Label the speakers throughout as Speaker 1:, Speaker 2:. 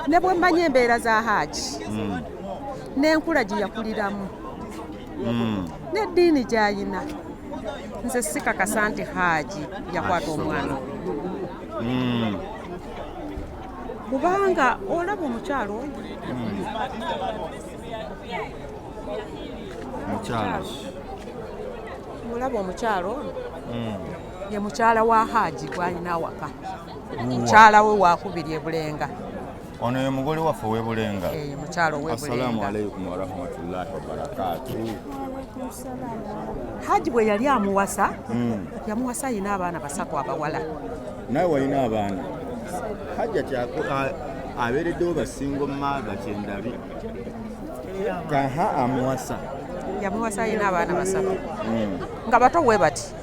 Speaker 1: ne bwe mmanyi embeera za Hajji n'enkula gye yakuliramu n'eddiini gy'ayina nze sikakasa nti Hajji yakwata omwana kubanga olaba omukyalo olaba omukyalo ye mukyala wa Hajji gw'alina awaka mukyala we wakubiri e Bulenga.
Speaker 2: Ono ye mugole waffe w'e Bulenga.
Speaker 1: Mukyalo w'e Bulenga.
Speaker 2: Assalamu alaikum wa rahmatullahi wa barakatuh.
Speaker 1: Hajji bwe yali amuwasa yamuwasa ayina abaana 3 abawala.
Speaker 2: Nawe walina abaana? Hajjat abeereddewo basingo maaga kyendabi. Kaha amuwasa?
Speaker 1: Yamuwasa ayina abaana 3 nga bato bwe bati.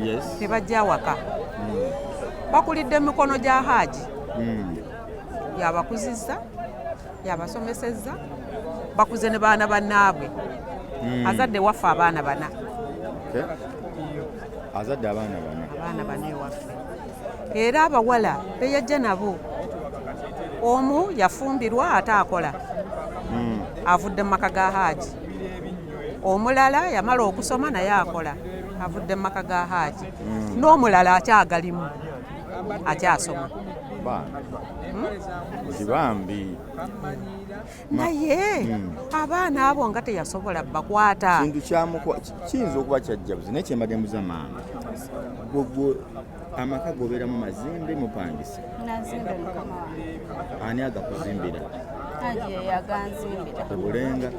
Speaker 2: Yes.
Speaker 1: Tebajja awaka. Bakulidde emikono gya Hajji. Yabakuzizza, yabasomesezza, bakuze ne baana bannaabwe. Azadde waffe abaana 4.
Speaker 2: Azadde abaana 4.
Speaker 1: Abaana 4 ewaffe. Era abawala beyajja nabo. Omu yafumbirwa ate akola. Avudde mu maka ga Hajji. Omulala yamala okusoma naye akola. Avudde mu maka ga Hajji. N'omulala akyagalimu. Akyasoma.
Speaker 2: Zibambi.
Speaker 1: Naye abaana abo nga teyasobola bakwata.
Speaker 2: Kintu kiyinza okuba kyajjabuzi naye kyembadde mbuza maama. Gwe amaka gobeeramu mazimbe mupangisa.
Speaker 3: Nazimbe mukama wange.
Speaker 2: Ani agakuzimbira?
Speaker 3: Hajji yaganzimbira.
Speaker 2: E Bulenga.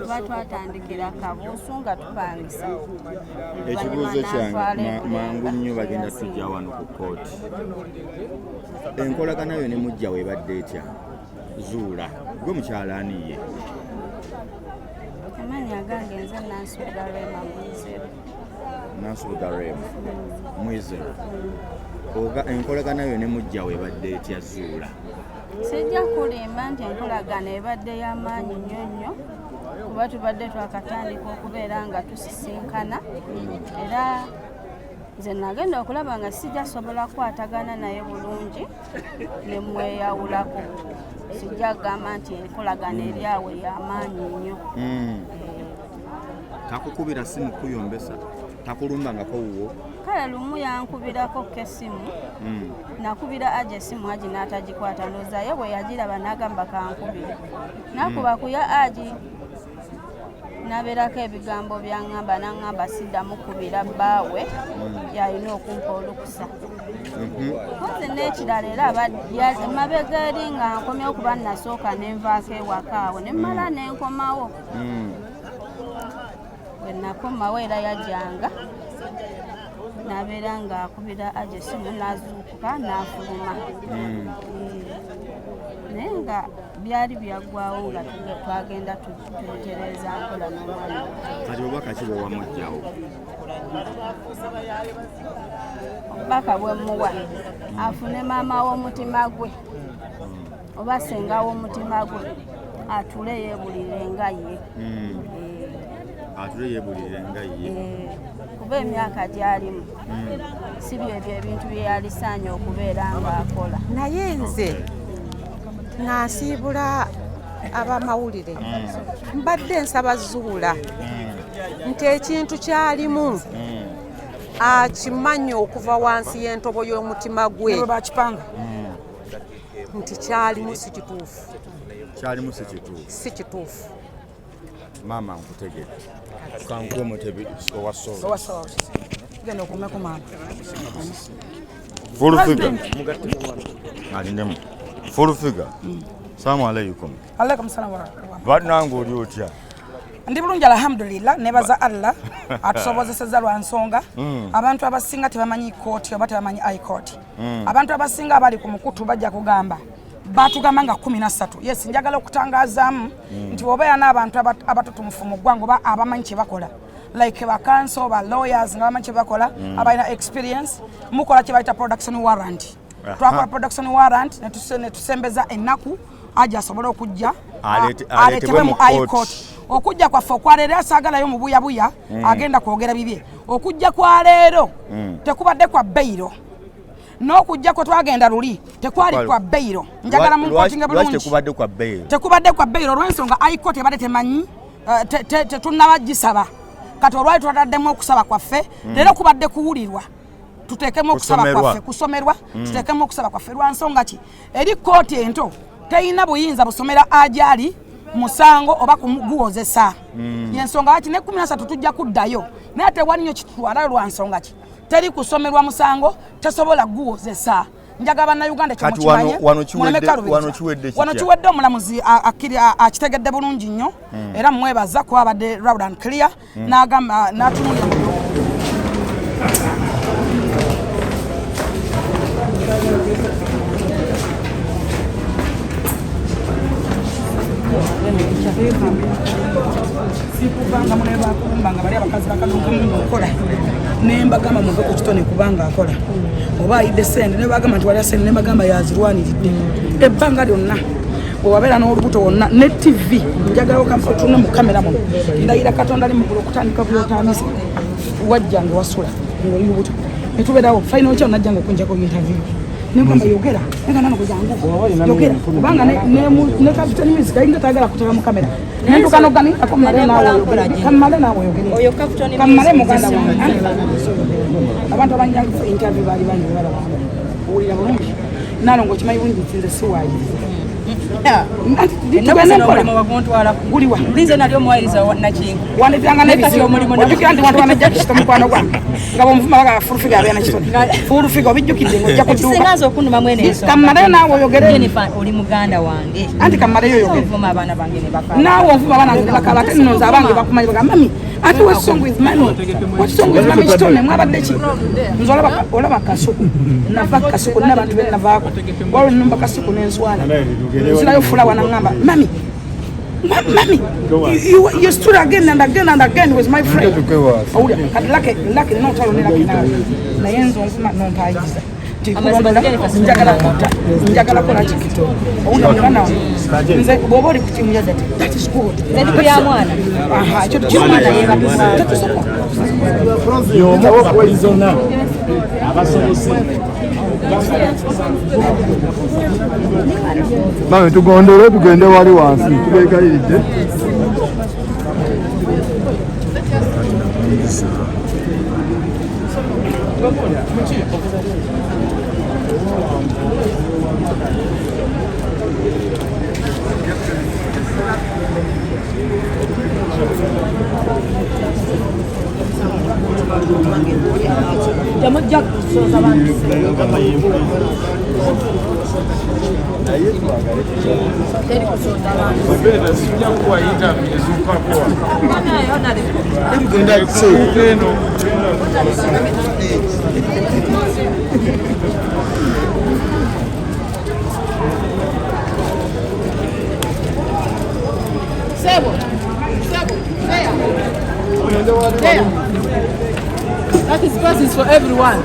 Speaker 3: Batwatandikira kabuusu nga tupangisa.
Speaker 2: Ekibuuzo kyange mangu nnyo bagenda tujja wano ku Kooti. Enkolagana yo ne mujja webadde etya? Zula. Gwe mukyala ani ye?
Speaker 3: Amannya gange nze Nansubuga Rema Mwizero.
Speaker 2: Nansubuga Rema Mwizero. Enkolagana yo ne mujja webadde etya Zula?
Speaker 3: Sijja kulimba nti enkolagana ebadde y'amaanyi nnyo nnyo. Kuba tubadde twakatandika okubeera nga tusisinkana era nze nagenda okulaba nga sijja sobola kukwatagana naye bulungi ne mweyawulako. Sijja kugamba nti enkolagana eri awo y'amaanyi nnyo.
Speaker 2: Takukubira simu kuyombesa? Takulumbangako wuwo?
Speaker 3: Kale lumu yankubirako kesimu. Nakubira Hajji esimu Hajji n'atagikwata ndowooza ye bwe yagiraba n'agamba kankubire. Nakuba ku ya Hajji nabeerako ebigambo byaŋŋamba n'aŋŋamba siddamu kubira bbaawe yalina okumpa olukusa. Koze n'ekirala era emabega eri nga nkomyewo kuba nasooka nenvaako ewaka awo ne mmala n'enkomawo. Bwe nakomawo era yajjanga nabeera nga akubira Hajji esimu n'azuukuka n'afuluma. Naye nga byali byaggwawo nga twagenda tutereeza nkola n'omwana.
Speaker 2: Kati obubaka ki bwe wamugjawo?
Speaker 3: Obubaka bwe muwa afune maama w'omutima gwe oba senga w'omutima gwe atule yeebulire nga ye.
Speaker 2: Atule yeebulire nga ye.
Speaker 3: Kuba emyaka gy'alimu si byebyo ebintu bye yalisaanye okubeera ng'akola.
Speaker 1: Naye nze nasiibula abamawulire mbadde nsaba Zula nti ekintu kyalimu akimanya okuva wansi y'entobo y'omutima gwe nti kyalimu si kituufu.
Speaker 2: Kyalimu si kituufu? Si
Speaker 1: kituufu.
Speaker 2: Maama nkutegedde. Kankuwe mutebi owasoolo.
Speaker 1: Genda okumeko maama.
Speaker 2: Full figure. Alindemu. Full figure. Assalamu alaikum.
Speaker 4: Alaikum salam wa rahmatullah.
Speaker 2: Badnangu oli otya?
Speaker 4: Ndi bulungi alhamdulillah nebaza Allah atusobozesezza lwa nsonga abantu abasinga tebamanyi kooti oba tebamanyi high court. Abantu abasinga abali ku mukutu bajja kugamba batugamba nga 13. Yes, njagala okutangazaamu nti obeera n'abantu abatutumufu mu ggwanga oba abamanyi kye bakola like ba council ba lawyers nga bamanyi kye bakola abalina experience mukola kye bayita production warrant. Twakola production warrant ne tusembeza ennaku Hajji asobola okujja aletebwe mu high court. Okujja kwaffe okwaleero asaagalayo mu buyabuya agenda kwogera bibye. Okujja kwa leero tekubadde kwa beyiro. n'okujja kwe twagenda luli tekwali kwa beyiro njagala mu kootinga bulungi
Speaker 2: tekubadde kwa beyiro
Speaker 4: tekubadde kwa beyiro olw'ensonga ayikoti ebadde temanyi tetunnabagisaba kati olwali twataddemu okusaba kwaffe leero kubadde kuwulirwa tuteekemu okusaba kwaffe kusomerwa tuteekemu okusaba kwaffe lwa nsonga ki eri kooti ento teyina buyinza busomera ajali musango oba guwozesa yensonga lwaki ne 13 tujja kuddayo naye tewali nnyo kitutwala lwa nsonga ki teri kusomerwa musango tesobola guwozesa njaga bannayuganda kyomukimanyi wano kiwedde omulamuzi akitegedde bulungi nnyo era mwebaza kwabadde loud and clear n'agamba n'atunulira sikubanga muleba kumbanga bali abakazi bakalunga okola nembagamba muve ku kitone kubanga akola oba ayidde sente nebagamba nti wali sente nebagamba yazirwaniridde ebbanga lyonna bwewabeera n'olubuto wonna ne tv njagalawo kamfatune mu kamera muno ndayira katonda ali mugulu okutandika byotamisa wajjange wasula ngoli lubuto netubeerawo faina kyo najjange okunjako interview nengamba yogera nenga nano kujangu yogera kubanga ne kapitani music ayinga tagala kutaka mu kamera nenduka nogani akomale nawe yogera kamale nawe yogera oyo kapitani kamale muganda wange abantu abanjanga interview bali bangi bala ulira bulungi nalo ngo kimayi bulungi nze siwayi guliwa linze nalyo mwayiriza nakinga wanetanga nebisiyo mulimo wajukira ndi wantu wamejja kishito mukwano gwange nga bomuvuma baga furufiga abyana kitoni furufiga obijjukidde ngojja kuduka singazo okunuma mwene eso kamale nawe oyogere ni oli muganda wange anti kamale yo yogere mvuma abana bange ne bakala nawe mvuma abana bange bakala ate nonza abange bakumanyi baga mami ati what song with money what song with mami kitone mwabadde ki nzola olaba kasuku nava kasuku n'abantu bena vaako walo numba kasuku n'enswala nzirayo fulawa nangamba mami you stood again and again and again with my friend kati lake notalo nelake nawe naye nzonvuma nompayiza njagala kola kikito owulira mwana wange nze bw'oba oli ku tiimu ya Hajat that is good ya mwana ekyo tukimwana yebakiza tetusobola yomu abapolizona abasobose
Speaker 5: mami tugondole tugende wali wansi tubeekayiridde
Speaker 6: That is buses for everyone.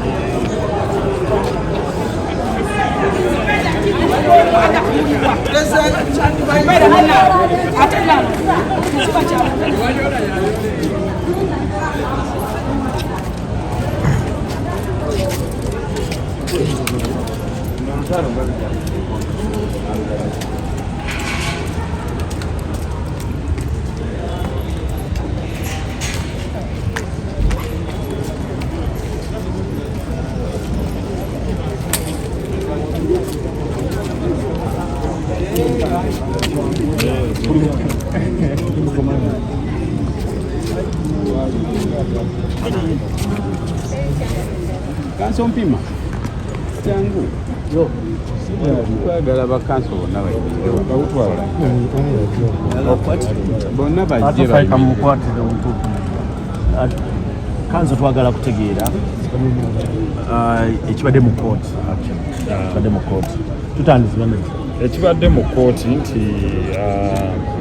Speaker 5: Kanso mpima changu yo kwagala bakanso bonna bayitwala bonna bajje
Speaker 7: bamukwatire omuntu kanso twagala kutegeera ekibadde mu kooti tutandizibwa
Speaker 8: ekibadde mu kooti nti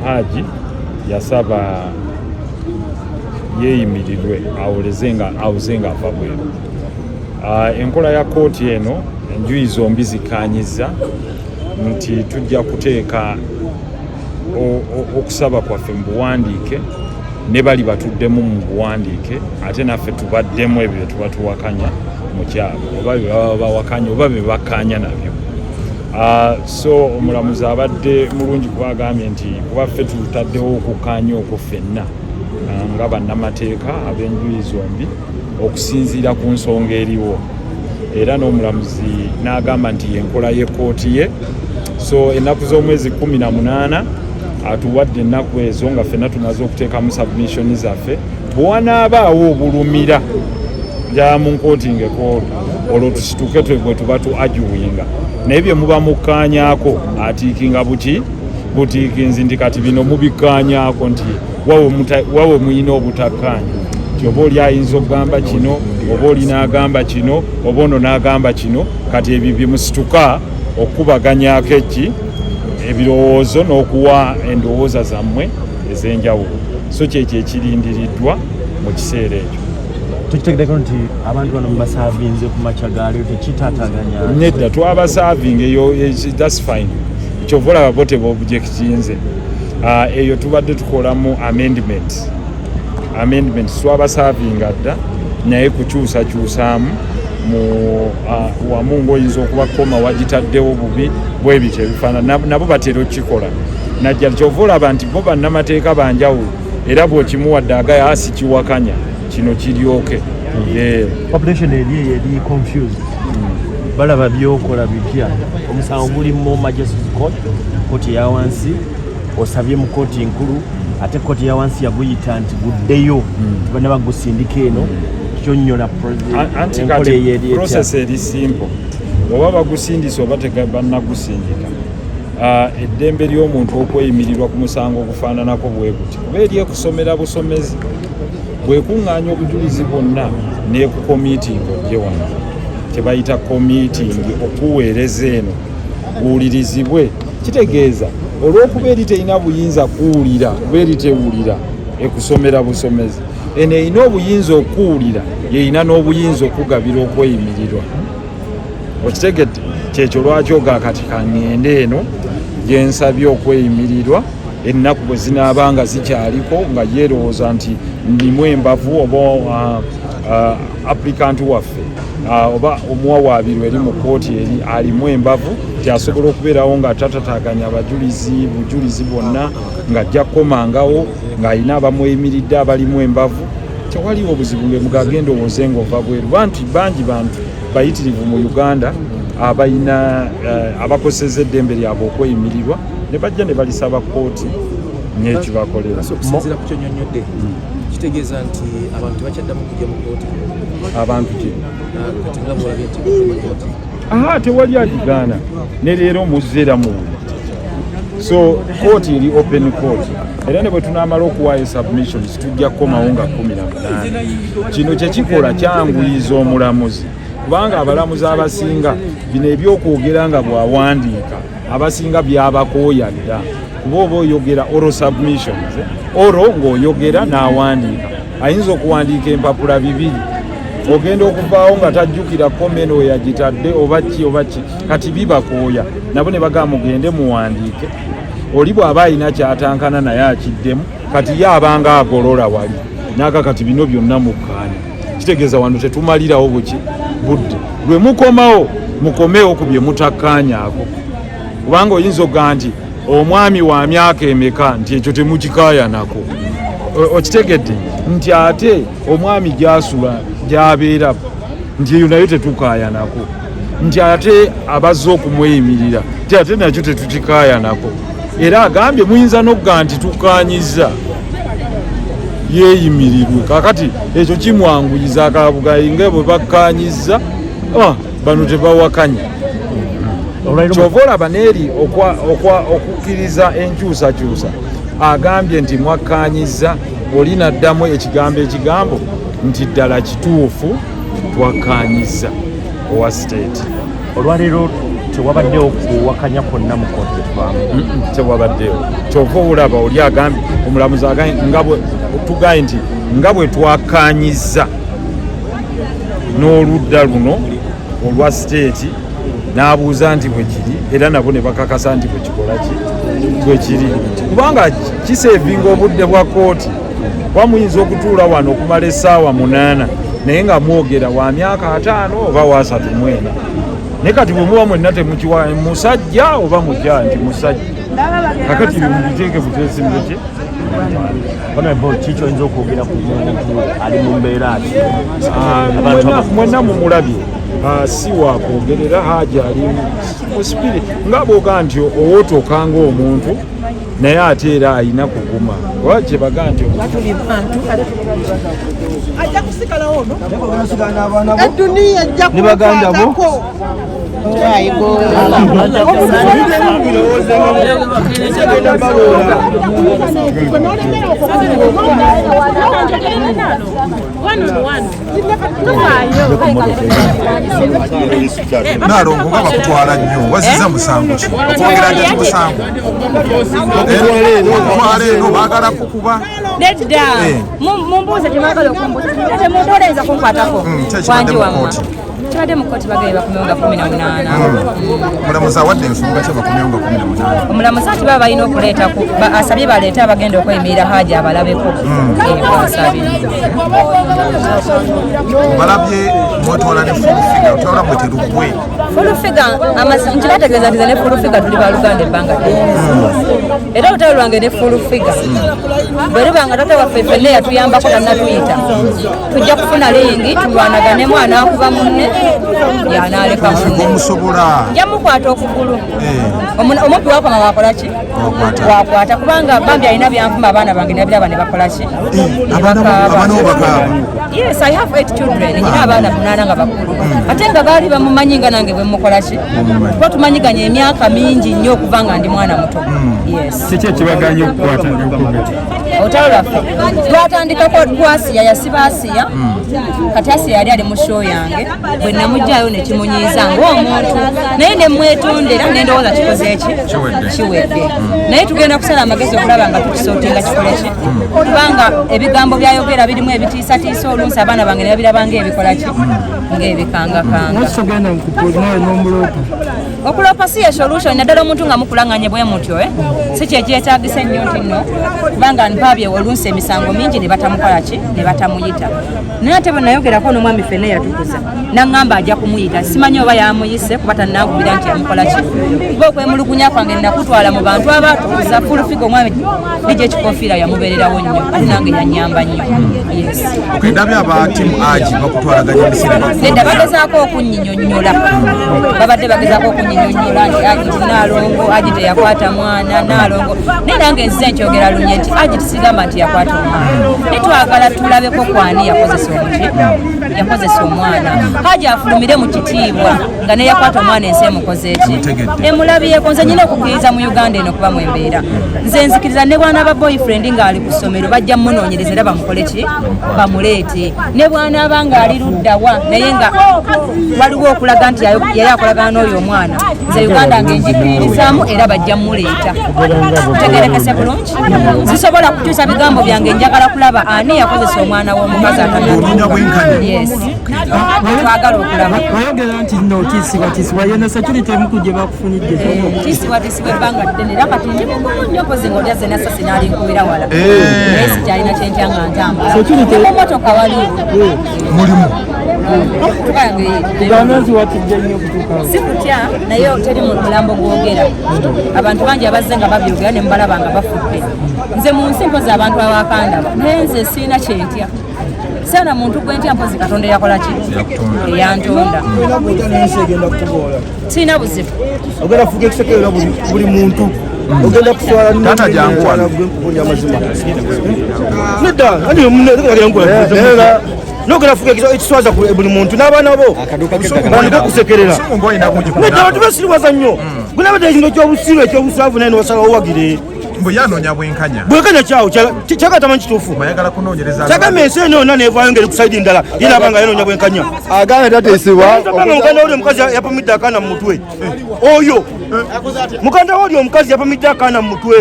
Speaker 8: Hajji yasaba yeeyimirirwe awuze nga ava bweru. Enkola ya kooti eno enjuyi zombi zikanyiza nti tujja kuteeka okusaba kwaffe mu buwandiike ne bali batuddemu mu buwandiike ate naffe tubaddemu ebyo tuba tuwakanya mu kyalo oba bye baba bawakanya oba bye bakkaanya nabyo. So omulamuzi abadde mulungi kubagambye nti kuba ffe tutaddewo okukkaanya okwo ffenna nga bannamateeka ab'enjuyi zombi okusinziira ku nsonga eriwo, era n'omulamuzi n'agamba nti yenkola y'ekkooti ye. So ennaku z'omwezi 18 atuwadde ennaku ezo nga ffenna tumaze okuteekamu submission zaffe. Bw'anaabaawo obulumira ja mu nkooti ng'ekolo olwo tusituke bwe tuba tu ajuwinga naye bye muba mukkaanyaako atiikinga butiikinzi nti kati bino mubikkaanyaako nti wawe muyina obutakkaanya nti oba oli ayinza okugamba kino oba oli n'agamba kino oba ono n'agamba kino, kati ebyo byemusituka okubaganyaako ebirowoozo n'okuwa endowooza zammwe ez'enjawulo. So kyekyo ekirindiriddwa mu kiseera ekyo.
Speaker 7: Tukitegeddeko nti abantu bano mubasaavinze ku makya gaali tekitaataganya
Speaker 8: nedda twabasaavinga eyo that's fine. Kyova olaba bo tebobjectinze eyo tubadde tukolamu amendment twabasaavinga dda naye kukyusakyusaamu wamu ng'oyinza okubakoma wagitaddewo bubi bwe bityo ebifaanana nabo batera okukikola najja. Kyova olaba nti bo bannamateeka banjawulo era bw'okimuwadde agaya sikiwakanya kino kiryoke.
Speaker 7: Population eri confused. Balaba byokola bitya. Omusango guli mu Majestic Court, kooti ya wansi, osabye mu kooti enkulu, ate kooti ya wansi yaguyita nti guddeyo bana bagusindika eno. Kyonnyola
Speaker 8: process eri simple. Oba bagusindisa oba tebannagusindika, eddembe ly'omuntu okweyimirirwa ku musango ogufaananako bwe guti kuba eri ekusomera busomezi bwekuŋŋaanya obujulizi bwonna n'ekukomiitingi ojje wano tebayita komiitingi okuweereza eno buwulirizibwe. Kitegeeza olw'okuba eri terina buyinza kuwulira kuba eri tewulira ekusomera busomezi, eno erina obuyinza okuwulira yerina n'obuyinza okugabira okweyimirirwa. Okitegedde kyekyo lwaki ogakati kaŋŋende eno gyensabye okweyimirirwa ennaku bwe zinaabanga zikyaliko nga yeerowooza nti ndimu embavu oba applicant waffe oba omuwawaabirwa eri mu kooti eri alimu embavu kyasobola okubeerawo nga tatataganya bujulizi bwonna ng'ajja kukomangawo ng'alina abamweyimiridde abalimu embavu. Tewaliwo obuzibu ng'emugagenda owooze ng'ova bweru. Bangi bantu bayitirivu mu Uganda abayina abakozesa eddembe lyabwe okweyimirirwa ne bajja ne balisaba kooti n'ekibakolera.
Speaker 6: Okusinziira ku kyonnyonnyodde kitegeeza nti abantu bakyaddamu kujja mu kooti.
Speaker 8: Abantu ki?
Speaker 6: Kati nga bwolabye nti mu kooti.
Speaker 8: Tewali agigaana ne leero muzzeera mu so kooti eri open court era ne bwe tunaamala okuwaayo submissions tujja kukomawo nga 18. Kino kyekikola kyanguyiza omulamuzi kubanga abalamuzi abasinga bino ebyokwogera nga bwawandiika abasinga byabakooya dda kuba oba oyogera oral submissions oro ng'oyogera n'awandiika ayinza okuwandiika empapula 2 ogenda okuvaawo nga tajjukira komeno we yagitadde oba ki kati bibakooya nabo ne bagamba mugende muwandiike oli bw'aba alina kyatankana naye akiddemu kati ye abanga agolola wali naga kati bino byonna mukkaanya. Kitegeeza wano tetumalirawo budde lwe mukomawo mukomewo ku bye mutakkaanyaako kubanga oyinza okugaa nti omwami wa myaka emeka nti ekyo temukikaayanako. Okitegedde nti ate omwami gy'asula gy'abeera nti eyo nayo tetukaayanako nti ate abazze okumweyimirira nti ate nakyo tetukikaayanako. Era agambye muyinza n'okugamba nti tukkaanyiza yeeyimirirwe kakati ekyo kimwanguyiza akabugayi nga bwe bakkaanyiza bano tebawakanya. Kyova olaba n'eri okukkiriza enkyusakyusa agambye nti mwakkaanyiza oli n'addamu ekigambo nti ddala kituufu twakkaanyiza owa state.
Speaker 7: Olwaleero tewabaddewo kuwakanya kwonna mu kooti
Speaker 8: tewabaddewo. Kyova olaba oli agambye omulamuzi agambye tugaye nti nga bwe twakkaanyiza n'oludda luno olwa state n'abuuza nti bwe kiri era nabo ne bakakasa nti bwe kikola ki bwe kiri kubanga kiseevinga obudde bwa kooti. Wamuyinza okutuula wano okumala essaawa 8 naye nga mwogera wa myaka 5 oba wa 3 mwena naye kati bwe muba mwenna temukiwa musajja oba mujja nti musajja kakati mubiteeke buteesi muki
Speaker 7: Honorable Chicho oyinza okwogera ku muntu ali mu mbeera ati
Speaker 8: mwenna mumulabye si wakwogerera Hajji ali mu spirit nga bwoga nti owootokanga omuntu naye ate era alina kuguma oba kyebaga nti
Speaker 9: ajja kusigalawo no eduniya ajja kubagandako
Speaker 10: nalongo nga bakutwala nnyo waziza musango ki okwogera nti musango otwala eno baagala kukuba
Speaker 11: nedda mumbuuze temwagala okumbuuza ate muntu olayinza kunkwatako wangi wamma kibadde mu kkooti bagaye bakumenga 18
Speaker 10: omulamuzi awadde ensonga kye bakumenga 18
Speaker 11: omulamuzi ati baba balina okuleeta asabye baleete abagenda okweyimirira Hajji abalabeko ebasabye
Speaker 10: balabye mwetwala ne fulufiga otwala mweterugwe
Speaker 11: fulufiga nkibategeeza ntize ne fulufiga tuli baluganda ebbanga era olutalo lwange ne fulufiga bwe lubanga tate waffe ffenna yatuyambako tannatuyita tujja kufuna lingi tulwanagane mwana akuba munne yanaaleka
Speaker 10: omusobola
Speaker 11: njamukwata okugulu omubbi wakoma wakolaki wakwata kubanga bambi alina byanfuma abaana bange nabiraba ne bakolaki yes I have 8 children nina abaana 8 nga bakulu ate nga baali bamumanyi nga nange bwe mukolaki kuba tumanyiganya emyaka mingi nnyo okuva nga ndi mwana muto yes
Speaker 8: kiki ekibaganya okukwata
Speaker 11: olutalo lwaffe twatandikako kwasiya yasiba asiya kati asiya yali ali mu show yange bwe namugjayo nekimunyiiza ng'omuntu naye nemwetondera nendowooza kikoze eki kiwedde naye tugenda kusala amagezi okulaba nga tukisootinga kikoleki kubanga ebigambo byayogera birimu ebitiisatiisa olunsi abaana bange ne babirabanga ebikolaki ng'ebikangakanga okuloopa si ye solution naddala omuntu nga mukulanganye bwe mutyo si kyekyetagisa ennyo nti nno kubanga mpaabye olunsi emisango mingi ne batamukolaki ne batamuyita naye ate bwe nayogerako n'omwami ffenna yatukuza naŋŋamba ajja kumuyita simanyi oba yamuyise kuba tannangubira nti yamukolaki kuba okwemulugunya kwange nakutwala mu bantu abatukuza fulufiga omwami lijja ekikofiira yamubeererawo nnyo ate nange yanyamba nnyo yes
Speaker 10: ndabye aba timu Hajji bakutwalaganya ebiseera
Speaker 11: nedda bagezaako okunyinyonnyola babadde bagezaako okunyinyonnyola nti Hajji naalongo Hajji teyakwata mwana naalongo naye nange nzize nkyogera lunye nti Hajji tisigamba nti yakwata omwana naye twagala tulabeko kwani yakozesa omwana Hajji afulumire mu kitiibwa nga ne yakwata omwana ensi emukoze eki emulabiyeko nze nyina okukkiriza mu Uganda eno kuba mwembeera nze nzikiriza ne bwana ba boyfriend ng'ali ku ssomero bajja munoonyereza era bamukoleki bamuleete ne bwana abanga ali luddawa naye nga waliwo okulaga nti yali akolagana n'oyo omwana nze Uganda ngenjikiririzaamu era bajja muleeta tegerekese bulungi sisobola kukyusa bigambo byange njagala kulaba ani yakozesa omwana w'omukazi yes twagala okulaba
Speaker 9: oyogera nti no kisibatisibwa yena security emukuje bakufunidde
Speaker 11: kisibatisibwa ebbanga ddene era kati ndi mugumu nnyo kozi ng'olya ze nasa sinaali nkubira wala naye sikyalina kyentyanga ntambula mumotoka waliwo
Speaker 10: mulimu
Speaker 11: sikutya naye teri mu mulambo gwogera abantu bangi abazze nga babyogera ne mubalaba nga bafudde nze mu nsi mpozi abantu awakandaba naye nze siina kyentya sana muntu gwentya mpozi Katonda yakola ki eyantonda siina buzibu
Speaker 5: ogenda kufuga ekisekerera buli muntu ogenda kuswala
Speaker 10: tata jankwala
Speaker 5: nedda andi munegera nogera fuga ekiswaza buli muntu n'abaana bo bandika kusekerera nedda tubasiriwaza nnyo gunabadde ekintu ekyobusiru ekyobusavu naye nowasala owagire
Speaker 10: mbu yanoonya bwenkanya
Speaker 5: kyawo kyagatamanyi kituufu kyagamba ensi eno yonna nevaayo ngeri ku saidi ndala yinabanga yanoonya bwenkanya
Speaker 10: agambe tateesebwa
Speaker 5: mukanda woli omukazi yapamidde akaana mu mutwe oyo mukanda woli omukazi yapamidde akaana mu mutwe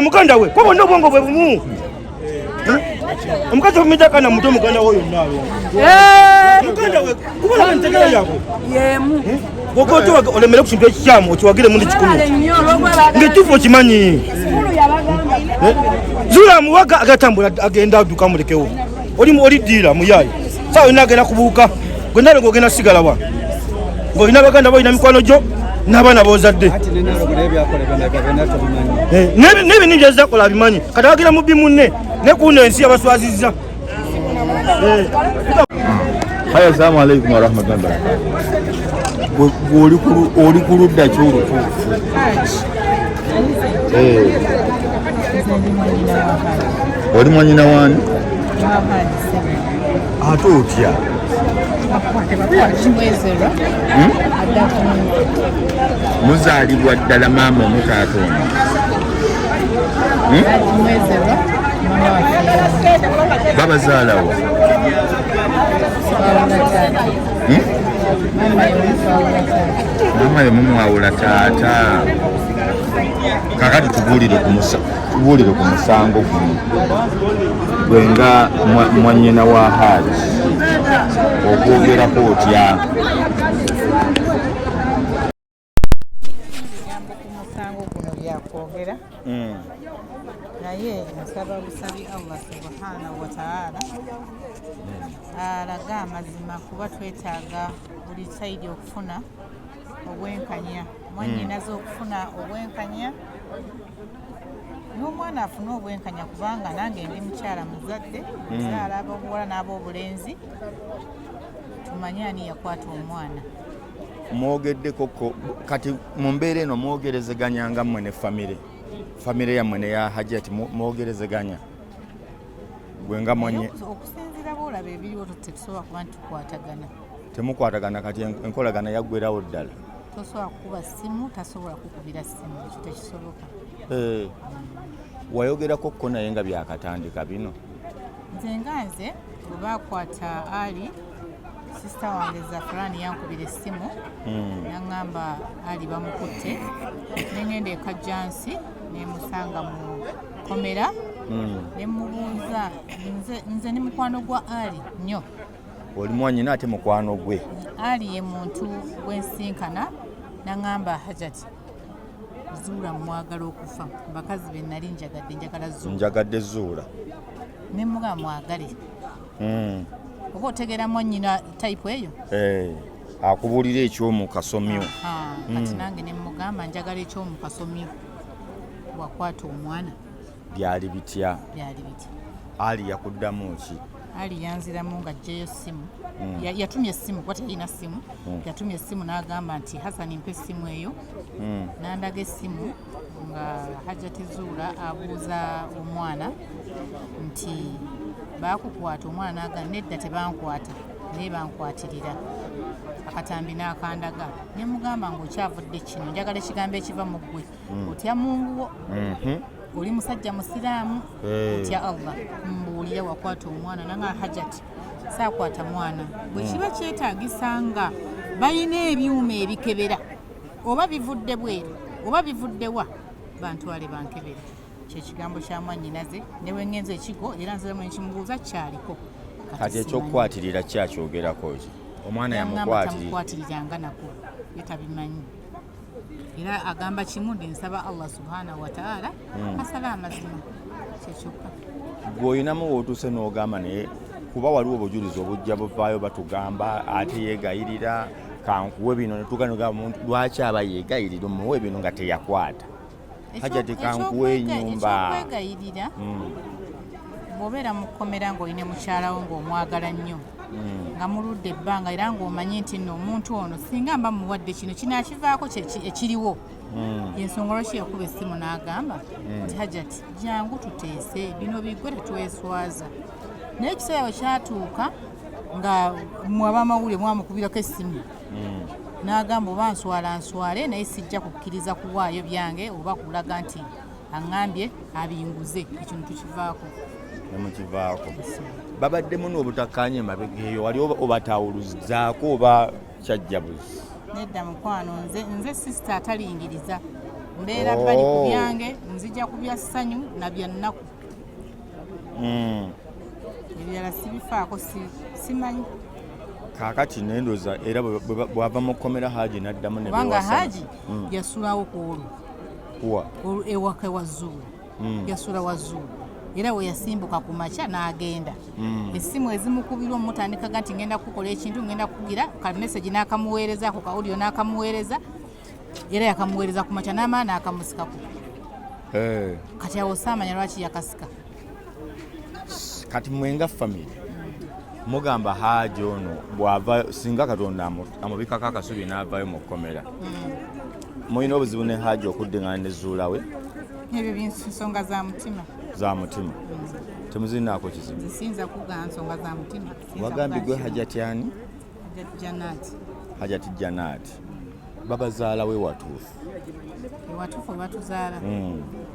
Speaker 5: mukanda we kwa bonna obwongo bwe bumu omukazi yapamidde akaana mu mutwe mukanda woyo naalongo mukanda we kubona ntegera yako Kooti olemere ku kintu ekikyamu okiwagire mundi 10 ng'ekituufu okimanyi Zula muwaga agatambula agenda adduka mulekewo oli ddiira muyayi Sawa inagenda kubuuka. Gwe ndabe ng'ogenda sigala wa. Ng'olina baganda bo ina mikwano gyo n'abaana b'ozadde. N'ebi ninja zakola abimanyi. Kati abagira mu bimunne ne kuno ensi yabaswazizza.
Speaker 2: Haya, assalamu alaikum warahmatullahi wabarakatuh. Oli ku ludda ki olutuufu? Oli mwanyina wani? Ate otya? Muzaalibwa ddala maama omutaata ono? Babazaalawo? Maama ye mumwawula taata. Kakati tubuulire ku musango guno. Gwe nga mwannyina wa Hajji okwogerako otya?
Speaker 12: Musango guno byakwogera naye nsaba busabi Allah subhanahu wa ta'ala alaga amazima kuba twetaaga buli saidi okufuna obwenkanya mwannyinaze okufuna obwenkanya n'omwana afuna obwenkanya kubanga nange ndi mukyala muzadde zaala ab'obuwala n'ab'obulenzi tumanye ani yakwata omwana.
Speaker 2: Mwogeddeko kati mu mbeera eno mwogerezeganya mmwe ne famire yammwe ne ya Hajat mwogerezeganya gwe nga mwanye
Speaker 12: okusinziira boolaba ebiriwo tetusobola kuba nti tukwatagana.
Speaker 2: Temukwatagana kati enkolagana yaggwerawo ddala.
Speaker 12: Tosobola kukuba ssimu, tasobola kukubira ssimu, ekyo tekisoboka.
Speaker 2: Wayogerako ko naye nga byakatandika bino?
Speaker 12: Nze bwe baakwata Ali sisita wange Zafurani yankubira essimu naŋŋamba Ali bamukutte nengenda e Kajjansi nemusanga mu komera nemubuuza nze ni mukwano gwa Ali nnyo.
Speaker 2: Oli mwannyina ate mukwano gwe?
Speaker 12: Ali ye muntu gwensinkana naŋŋamba Hajat Zula mwagala okufa. Bakazi be nali njagala Zula.
Speaker 2: Njagadde Zula.
Speaker 12: Ne muga mwagale. Oba otegeera mwannyina type eyo?
Speaker 2: Akubuulira ekyomu kasomyo.
Speaker 12: Kati nange ne mugamba njagala ekyomu kasomyo. Wakwata omwana.
Speaker 2: Byali bitya? Ali yakuddamu ki?
Speaker 12: Ali yanziramu nga ajjayo ssimu. Yatumye essimu kuba teyina ssimu. Yatumye essimu n'agamba nti Hasani mpa essimu eyo. Nandaga essimu nga Hajat Zula abuuza omwana nti baakukwata omwana n'agamba nedda tebankwata naye bankwatirira. Akatambi n'akandaga ne mugamba ng'okyavudde kino njagala ekigambo ekiva mu ggwe otya Mungu wo. Oli musajja musiraamu otya Allah mbuulira wakwata omwana nanga Hajat saakwata mwana bwe kiba kyetaagisa nga balina ebyuma ebikebera oba bivudde bweru oba bivudde wa bantwale bankebera. Kyekigambo kya mwannyinaze ne bwe ngenze ekigo era nziramu nekimubuuza kyaliko.
Speaker 2: Kati ekyokukwatirira kyakyogerako ki? Omwana
Speaker 12: yamukwatiriranga nako yetabimanyi. Era agamba kimu ndi nsaba Allah subhanahu wa ta'ala asala amazima kyekyokka.
Speaker 2: Gwe olinamu wootuuse n'ogamba naye kuba waliwo obujulizi obujja buvaayo batugamba ate yeegayirira kankuwe bino netuganoga muntu lwaki aba yeegayirira omuwe bino nga teyakwata. Hajati kankuwe ennyumba.
Speaker 12: Eky'okwegayirira bw'obeera mu kkomera ng'olina mukyalawo ng'omwagala nnyo nga muludde ebbanga era ng'omanyi nti nno omuntu ono singa mba muwadde kino kinaakivaako ekiriwo. Ensonga lwaki yakuba essimu n'agamba nti Hajat jangu tuteese bino biggwe tetweswaza. Naye ekiseera bwe kyatuuka nga mwabamawulire mwamukubirako essimu n'agamba oba nswale naye sijja kukkiriza kuwaayo byange oba kulaga nti aŋŋambye abinguze ekintu tukivaako.
Speaker 2: Nemukivaako. Babaddemu n'obutakkaanya emabega eyo wali obatawuluzaako oba kyajjabuzi?
Speaker 12: Nedda mukwano nze sisita atalingiriza mbeera bali ku byange nzija ku bya ssanyu na bya nnaku. Ebirala sibifaako simanyi.
Speaker 2: Kaakati nendoza era bwava mu kkomera Hajji n'addamu ne
Speaker 12: kubanga Hajji yasulawo ku olwo
Speaker 2: kuwa
Speaker 12: ewaka wa Zula yasula wa Zula era we yasimbuka ku makya n'agenda essimu ezimukubirwa omutandikaga nti ngenda kukola ekintu ngenda kugira ka message n'akamuweereza ku audio n'akamuweereza era yakamuweereza ku makya n'amaana n'akamusikako kati awo saamanya lwaki yakasika
Speaker 2: kati mwenga family mugamba Hajji ono bw'ava singa Katonda amubikako akasubi n'avayo mu kkomera mulina obuzibu ne Hajji okuddiŋŋana ne Zula we
Speaker 12: ebyo byensonga za mutima temuzinaako kizibu zisinza kugaa nsonga za mutima
Speaker 2: wagambye gwe Hajat yani Hajat Janat babazaala we watuufu
Speaker 12: batuzaala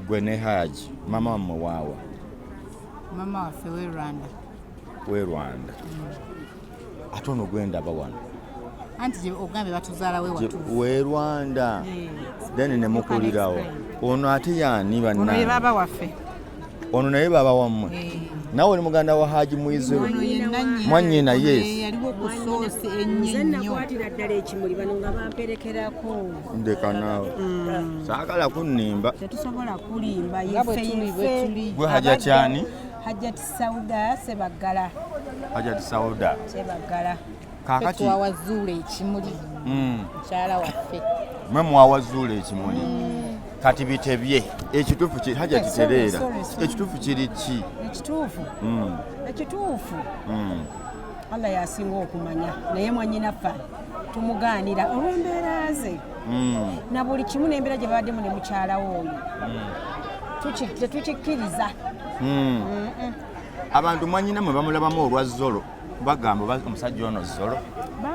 Speaker 2: gwe ne Hajji mama wammwe waawa
Speaker 12: mama waffe
Speaker 2: we Rwanda ate ono gwendaba wano
Speaker 12: anti ogambe batuzaala
Speaker 2: we Rwanda then ne mukulirawo ono ate yani
Speaker 12: baba waffe
Speaker 2: ono naye baba wammwe nawe oli muganda wa Hajji Mwizero mwannyina
Speaker 12: yaliwo ku soosi ennyo
Speaker 13: ddala ekimuli bano nga bamperekerako
Speaker 2: ndeka naawe saagala kunnimba
Speaker 13: tetusobola kulimba yeffe
Speaker 2: gwe Hajat yani
Speaker 13: Hajat Sauda Sebaggala
Speaker 2: kakati
Speaker 12: twawa Zula ekimuli mukyala waffe
Speaker 2: mwe mwawa Zula ekimuli kati bitebye ekituufu Hajat tereera ekituufu kiri ki
Speaker 13: ekituufu Allah yasinga okumanya naye mwannyinaffe tumugaanira olw'embeera ze na buli kimu n'embeera gye babaddemu ne mukyalawo oyo tetukikkiriza
Speaker 2: abantu mwannyina mwe bamulabamu olwa Zolo bagamba omusajja ono Zolo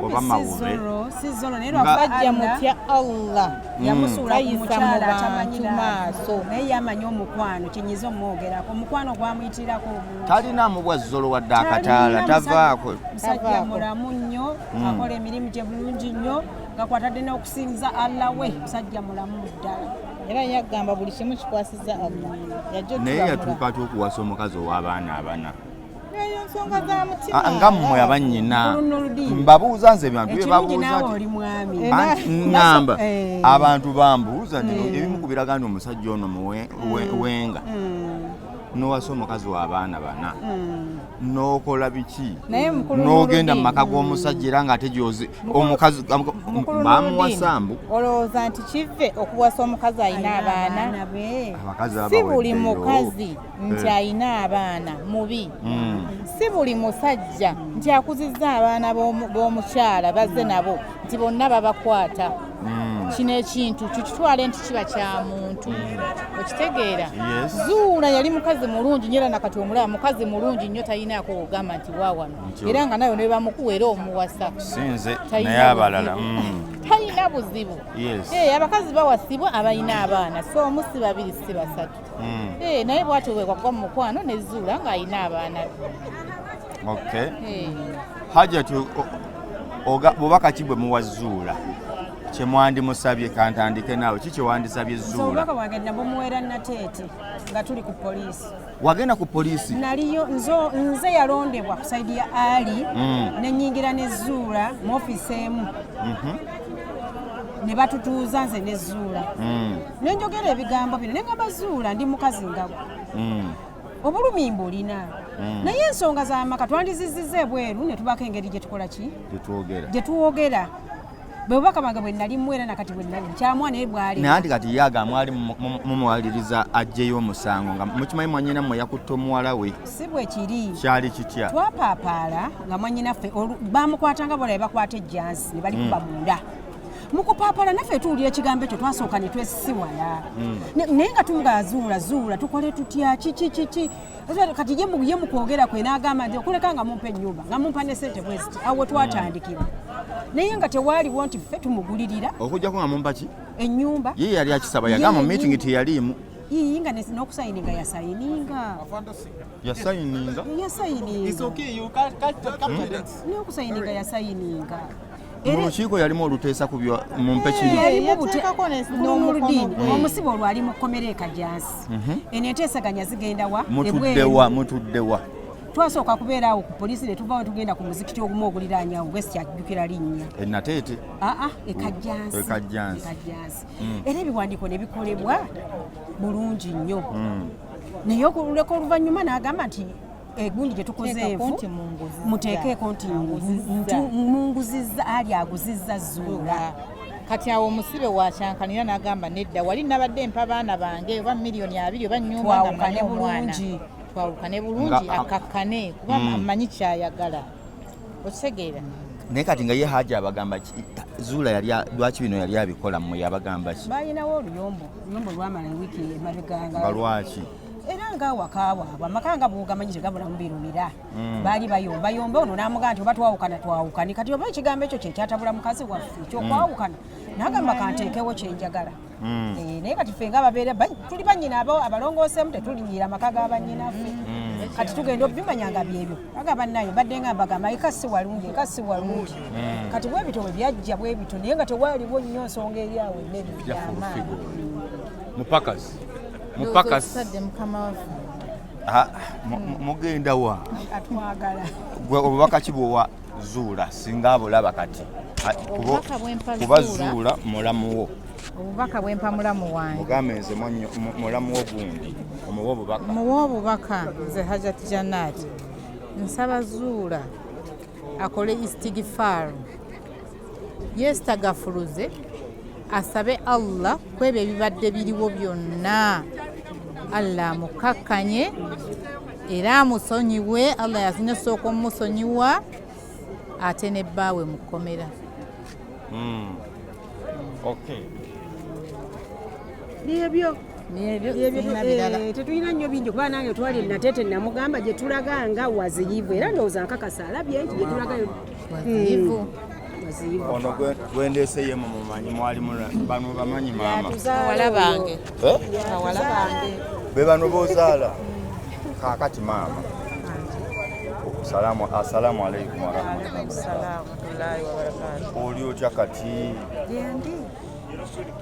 Speaker 2: oba mawube
Speaker 13: si Zolo naye lwabajja mutya Allah yamusuula ku mukyala atamanyira maaso naye yamanya omukwano kinyiza omwogerako omukwano gwamuyitirirako
Speaker 2: talinaamu bwa Zolo wadde akataala tavaako
Speaker 13: musajja mulamu nnyo akola emirimu gye bulungi nnyo nga kwatadde n'okusinza Allah we musajja mulamu ddala
Speaker 12: era yagamba buli kimu kikwasiza
Speaker 2: naye yatuuka ati okuwasa omukazi ow'abaana abana
Speaker 12: ensonga za mutima
Speaker 2: nga mmwe abannyina mbabuuza nze bantu bebabuuza ngamba abantu bambuuza ebimu ku biraga nti omusajja ono wenga n'owasa omukazi w'abaana bana n'okola biki n'ogenda mu maka g'omusajja era ng'ate gyoze omukazi bamuwasa mbu
Speaker 12: olowooza nti kive okuwasa omukazi alina abaana si buli mukazi nti alina abaana mubi si buli musajja nti akuzizza abaana b'omukyala bazze nabo nti bonna babakwata kino ekintu tukitwale nti kiba kya muntu okitegeera Zula yali mukazi mulungi nnyo era nakati omulaba mukazi mulungi nnyo talinaako ogamba nti waawano era nga nayo ne bamukuwa era omuwasa
Speaker 2: sinze naye abalala
Speaker 12: talina buzibu abakazi bawasibwa abalina abaana so omu si babiri si basatu naye bwatyo bwekwakuba mu mukwano ne Zula ng'alina abaana
Speaker 2: Hajat bubaka ki bwe muwa Zula kyemwandimusabye kantandike naawe ki kyewandisabye Zula
Speaker 13: obubaka bwange nabumuweera nateete nga tuli ku poliisi
Speaker 2: wagenda ku poliisi
Speaker 13: naliyo nze yalondebwa ku saidi ya Ali nenyingira ne Zula mu ofiisi emu ne batutuuza nze ne Zula nenjogera ebigambo bino negamba Zula ndi mukazi ngabo obulumi mbulina naye ensonga z'amaka twandizizizza ebweru ne tubako engeri gye tukola ki gye tuwogera bwe bubaka bwange bwe nali muwera nakati bwe nali kyamwa naye bwali
Speaker 2: nanti kati yaga mwali mumuwaliriza ajjeyo omusango nga mukimanyi mwannyina mmwe yakutte omuwala we
Speaker 13: si bwe kiri
Speaker 2: kyali kitya
Speaker 13: twapaapaala nga mwannyinaffe bamukwatanga bolabe bakwata ejjansi ne balikuba munda mukupaapala naffe tuwulira ekigambo ekyo twasooka ne twesisiwala naye nga tumuga Zula tukole tutya kiki kati ye mukwogera kwe n'agamba nti okuleka nga mumpa ennyumba nga mumpa ne sente bweziti awo twatandikira naye nga tewaaliwo nti ffe tumugulirira
Speaker 2: okujjako nga mumpa ki
Speaker 13: ennyumba
Speaker 2: ye yali akisaba yagamba mu meeting teyaliimu
Speaker 13: nga n'okusayininga yasayininga n'okusayininga yasayininga
Speaker 2: mu lukiiko yalimu oluteesa ku mumpe kino
Speaker 13: omusibe olwo ali mu kkomera ekajjansi eno enteesaganya zigenda wa
Speaker 2: mutuddewa
Speaker 13: twasooka kubeera awo ku poliisi ne tuvawo tugenda ku muzikiti ogumu oguliraanyawo gwesi kyajjukira linnya
Speaker 2: enateete
Speaker 13: ekajjansi era ebiwandiiko ne bikolebwa bulungi nnyo naye okuleka oluvannyuma n'agamba nti egundi gye tukoze envu muteekeeko nti munguzizza ali aguzizza Zula.
Speaker 12: Kati awo omusibe wakyankanira n'agamba nedda wali nabadde mpa baana bange oba miliyoni 2 oba nnyumba nga mmanyi omwana twawukane bulungi akakkane kuba amanyi kyayagala okitegeera.
Speaker 2: Naye kati nga ye Hajji abagamba Zula lwaki bino yali abikola mmwe yabagamba ki?
Speaker 13: Balinawo oluyombo lwamala ewiiki emabeganga.
Speaker 2: Nga lwaki?
Speaker 13: Era ngaawakawaabwe amaka nga bwogamanyi tegabula mu birumira baali bayombayomba ono n'amugaa nti oba twawukane kati oba ekigambo ekyo kyekyatabula mukazi waffe ekyokwawukana n'agamba kanteekewo kyenjagala. Naye kati ffe nga ababeera tuli bannyina abalongooseemu tetulinnyira amaka g'abannyinaffe kati tugenda obimanya nga byebyo aga bannayo badde nga mbagamba eka si walungi kati bwe bito bwe byajja bwe bito naye nga tewaaliwo nnyo nsonga eri awo enene byamaani.
Speaker 2: Mupakasi mugenda wa
Speaker 13: atwagala
Speaker 2: obubaka ki bwowa Zula singa abulaba kati kuba Zula mulamuwo
Speaker 12: obubaka bwempa mulamu wange
Speaker 2: mugambe nze mulamuwo gundi
Speaker 12: muwa obubaka nze Hajat Jannat nsaba Zula akole istighfar yestagafuruze asabe Allah kwebyo ebibadde biriwo byonna Allah amukakkanye era amusonyiwe. Allah yazinesooka omusonyiwa ate ne bbaawe mukomera.
Speaker 13: Byebyo tetulina nnyo bingi kuba nange twali natete namugamba gye tulaga nga waziyivu era ndowooza nkakasa alabye nti gye tulaga waziyivu.
Speaker 2: Ono gwendeeseye mumanyi mwali bano bamanyi maama
Speaker 1: bawala bange
Speaker 2: be bano boozaala kaakati maama. Assalamu alaikum warahmatullahi wabarakatuh. Oli otya kati?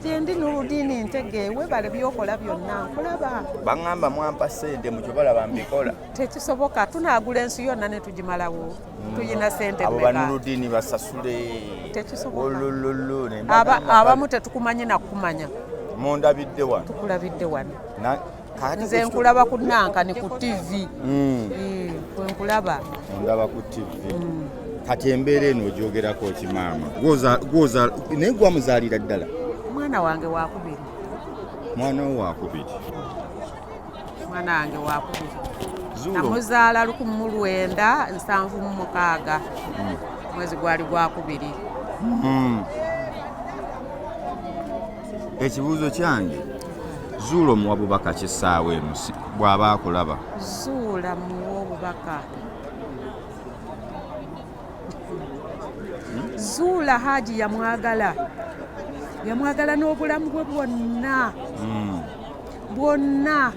Speaker 1: Gyendi n'oludiini ntege webale byokola byonna nkulaba.
Speaker 2: Baŋŋamba mwampa ssente mu kyo balaba mbikola.
Speaker 1: Tekisoboka tunaagula ensi yonna ne tugimalawo. Tuyina ssente
Speaker 2: abo banuludiini basasule.
Speaker 1: Tekisoboka.
Speaker 2: Abamu
Speaker 1: tetukumanyi nakukumanya.
Speaker 2: Mondabidde wano.
Speaker 1: Tukulabidde wano. Nze nkulaba ku Nankani ku TV. Nkulaba.
Speaker 2: Ndaba ku TV. Kati embeera eno ogyogerako ki maama? Naye gwamuzaalira ddala?
Speaker 1: Mwana wange wakubiri.
Speaker 2: Mwana wo wakubiri?
Speaker 1: Mwana wange wakubiri. Namuzaala 1976 mwezi gwali gwakubiri.
Speaker 2: Ekibuuzo kyange Zula omuwa bubaka kisaawe eno bw'aba akulaba?
Speaker 1: Zula muwa obubaka. Zula Hajji yamwagala n'obulamu bwe bwonna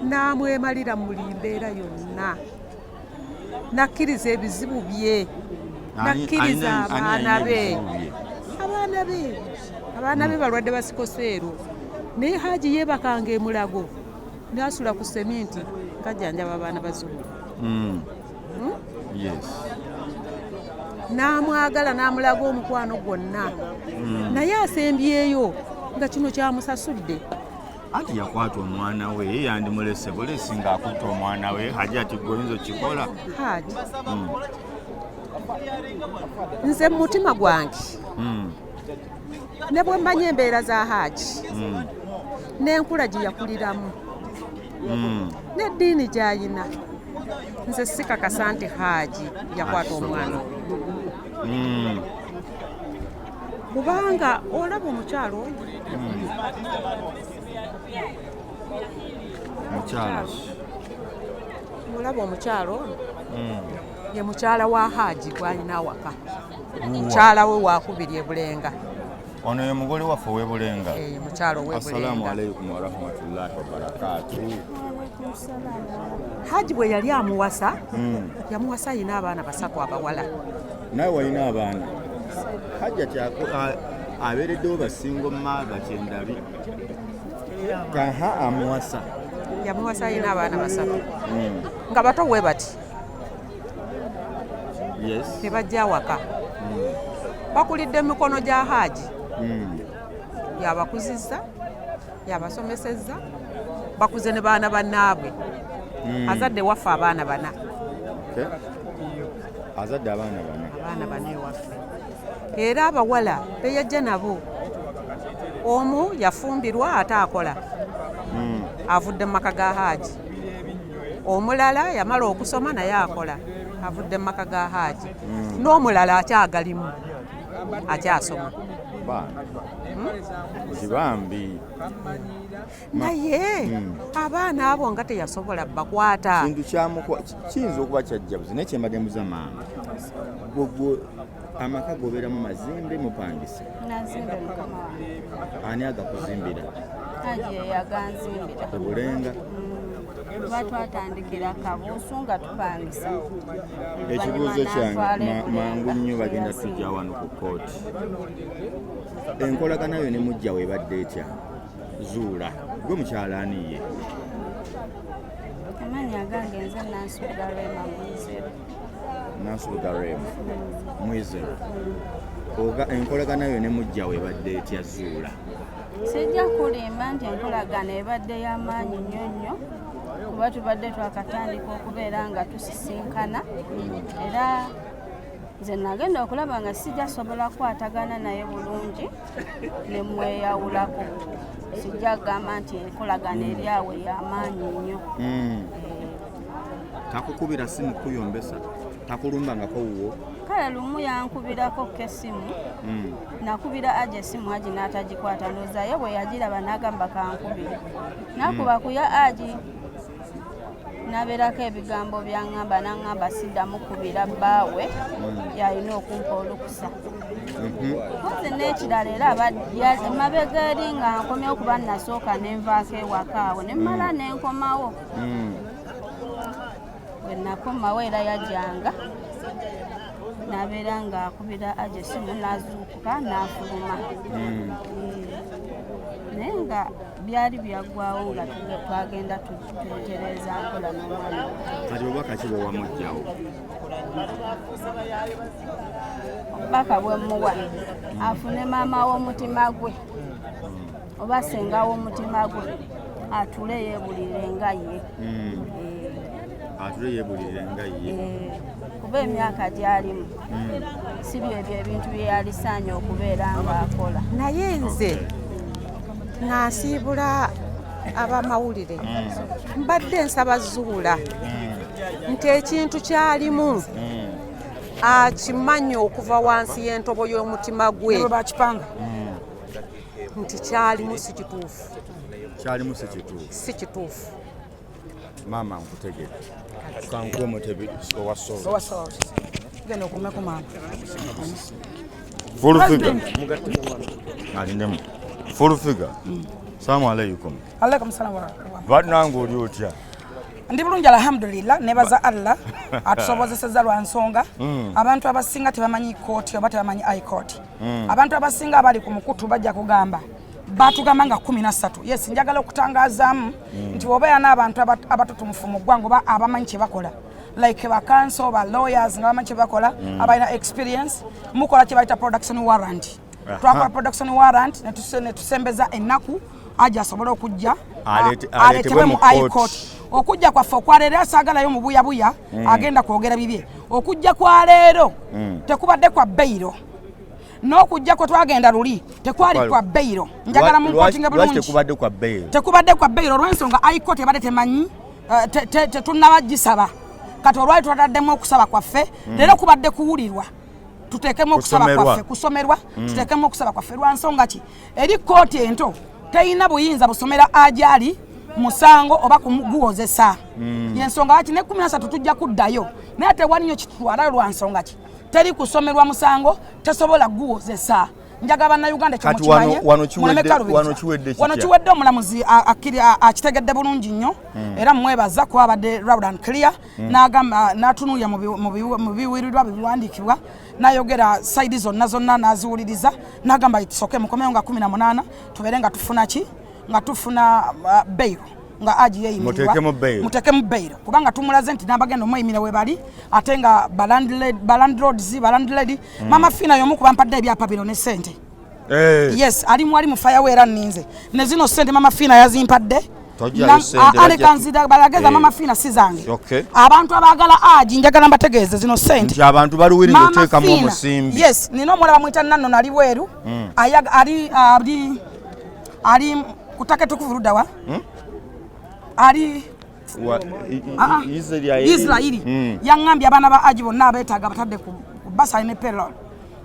Speaker 1: n'amwemalira mu mbeera yonna nakkiriza ebizibu bye nakkiriza abaana be balwadde basikoseero naye Hajji yeebakanga emulago n'asula ku seminti nkajjanjaba abaana ba Zula. N'amwagala n'amulaga omukwano gwonna naye asembyeyo nga kino kyamusasudde.
Speaker 2: Anti yakwata omwana we ye yandimulese bulesi ng'akutte omwana we Hajji ati goyinza okikola.
Speaker 1: Hajji nze mu mutima gwange ne bwe mmanyi embeera za Hajji n'enkula gye yakuliramu n'eddiini gy'ayina nze sikakasa nti Hajji yakwata omwana kubanga olaba omukyalo oyo olaba omukyalo ono ye mukyala wa Hajji gw'alina awaka. Mukyala we wakubiri e Bulenga.
Speaker 2: Ono ye mugole waffe w'e Bulenga.
Speaker 1: Mukyalo w'e Bulenga.
Speaker 2: Assalamu alaikum warahmatullahi wabarakatuh.
Speaker 1: Hajji bwe yali amuwasa yamuwasa ayina abaana 3 abawala.
Speaker 2: Nawe walina abaana? Hajji abeereddewo basingo maaga kyendabi. Kaha amuwasa?
Speaker 1: Yamuwasa ayina abaana 3 nga bato bwe bati. Tebajja awaka. Bakulidde emikono gya Hajji. Yabakuzizza, yabasomesezza, bakuze ne baana bannaabwe azadde waffe abaana bana
Speaker 2: azadde abaana
Speaker 1: bana ewaffe era abawala beyajja nabo omu yafumbirwa ate akola avudde mu maka ga Hajji omulala yamala okusoma naye akola avudde mu maka ga Hajji n'omulala akyagalimu akyasoma
Speaker 2: zibambi
Speaker 1: naye abaana abo nga teyasobola bakwata
Speaker 2: kintu kiyinza okuba kyajjabuzi naye kyembadde mbuza maama amaka gobeeramu mazimbe mupangisa
Speaker 3: nazimbe mukama wange
Speaker 2: ani agakuzimbira
Speaker 3: Hajji yaganzimbira
Speaker 2: obulenga
Speaker 3: tuba twatandikira kabuusu nga tupangisa
Speaker 2: ekibuuzo kyange mangu nnyo bagenda tujja wano ku kooti enkolagana yo ne mujja webadde etya Zula gwe mukyala aniye
Speaker 3: amanya gange nze Nansubuga Rema Mwizero
Speaker 2: Nansubuga Rema Mwizero enkolagana yo ne mujja webadde etya Zula
Speaker 3: sijja kulimba nti enkolagana ebadde y'amaanyi nnyo nnyo kuba tubadde twakatandika okubeera nga tusisinkana era nze nagenda okulaba nga sijja sobola kukwatagana naye bulungi ne mweyawulako sijja kugamba nti enkolagana eri awo y'amaanyi nnyo
Speaker 2: takukubira simu kuyombesa takulumbangako wuwo
Speaker 3: kale lumu yankubirako kesimu nakubira Hajji esimu Hajji n'atagikwata ndowooza ye bwe yagiraba n'agamba kankubire nakuba ku ya Hajji nabeerako ebigambo byaŋŋamba n'aŋŋamba siddamu kubira bbaawe yalina okumpa olukusa koze n'ekirala era emabega eri nga nkomyewo kuba nasooka nenvaako ewaka awo ne mmala n'enkomawo bwe nakomawo era yajjanga nabeera nga akubira Hajji esimu n'azuukuka n'afuluma naye nga byali byaggwawo nga twagenda tubitereeza nkola n'omwana
Speaker 2: kati obubaka ki bwe wamugjawo
Speaker 3: obubaka bwe muwa afune maama w'omutima gwe oba senga w'omutima gwe atule yeebulire nga ye
Speaker 2: atule yeebulire nga ye
Speaker 3: kuba emyaka gy'alimu si byebyo ebintu bye yalisaanye okubeera ng'akola
Speaker 1: naye nze nasiibula abamawulire mbadde nsaba Zula nti ekintu kyalimu akimanya okuva wansi y'entobo y'omutima gwe nti kyalimu si kituufu
Speaker 2: maama nkutegere kankuwa omutebi owa
Speaker 4: genda okumeko maama
Speaker 2: full figure alindemu full figure salamu alaikum
Speaker 4: alaikum salaam wa rahmatullah
Speaker 2: badnange oli otya
Speaker 4: ndi bulungi alhamdulillah nebaza Allah atusobozeseza lwa nsonga abantu abasinga tebamanyi kooti oba tebamanyi court abantu abasinga abali ku mukutu bajja kugamba batugamba nga 13 yes njagala okutangazaamu nti obeera n'abantu abatutumufu mu ggwanga oba abamanyi kye bakola like ba council ba lawyers nga bamanyi kye bakola abalina experience mukola kye bayita production warrant twakola production warrant ne tusembeza ennaku Hajji asobola okujja aletebwe mu court okujja kwaffe okwaleero asaagalayo mu buyabuya agenda kwogera bibye okujja kwa leero tekubadde kwa beiro n'okujja kwe twagenda luli tekwali kwa beiro njagala munkotinge bulungi tekubadde kwa beiro olw'ensonga court ebadde temanyi tetunnabagisaba kati olwali twataddemu okusaba kwaffe leero kubadde kuwulirwa tuteekemu okusaba kwaffe kusomerwa tuteekemu okusaba kwaffe lwa nsonga ki eri kooti ento teyina buyinza busomera ajali musango oba guwozesa yensonga ki ne 13 tujja kuddayo naye tewali nnyo kitutwala lwa nsonga ki teri kusomerwa musango tesobola guwozesa njaga bannayuganda ekyomukimanyi wano kiwedde omulamuzi akitegedde bulungi nnyo era mwebaza kuba abadde loud and clear n'agamba n'atunuulya mu biwirirwa biwandiikibwa n'ayogera saidi zonna n'aziwuliriza n'agamba tusooke mukomeyo nga 18 tubeere nga tufuna ki nga tufuna bail nga Hajji yeyimirirwa muteekemu bail kubanga tumulaze nti n'abagenda omweyimira we bali ate nga balandlady mama Fina y'omu kuba mpadde ebyapa bino ne ssente yes ali mu fireware ninze ne zino ssente mama Fina yazimpadde alekanzira balageza mama fina sizange abantu abagala Hajji njagala mbategeeze zino sente
Speaker 2: abantu baluwirira oteeka mu musimbi
Speaker 4: yes nino omulaba mwita nanno nali weru ali kutake tukuvuruda wa ali Israeli yangambye abaana ba Hajji bonna abeetaaga batadde ku basa ne payroll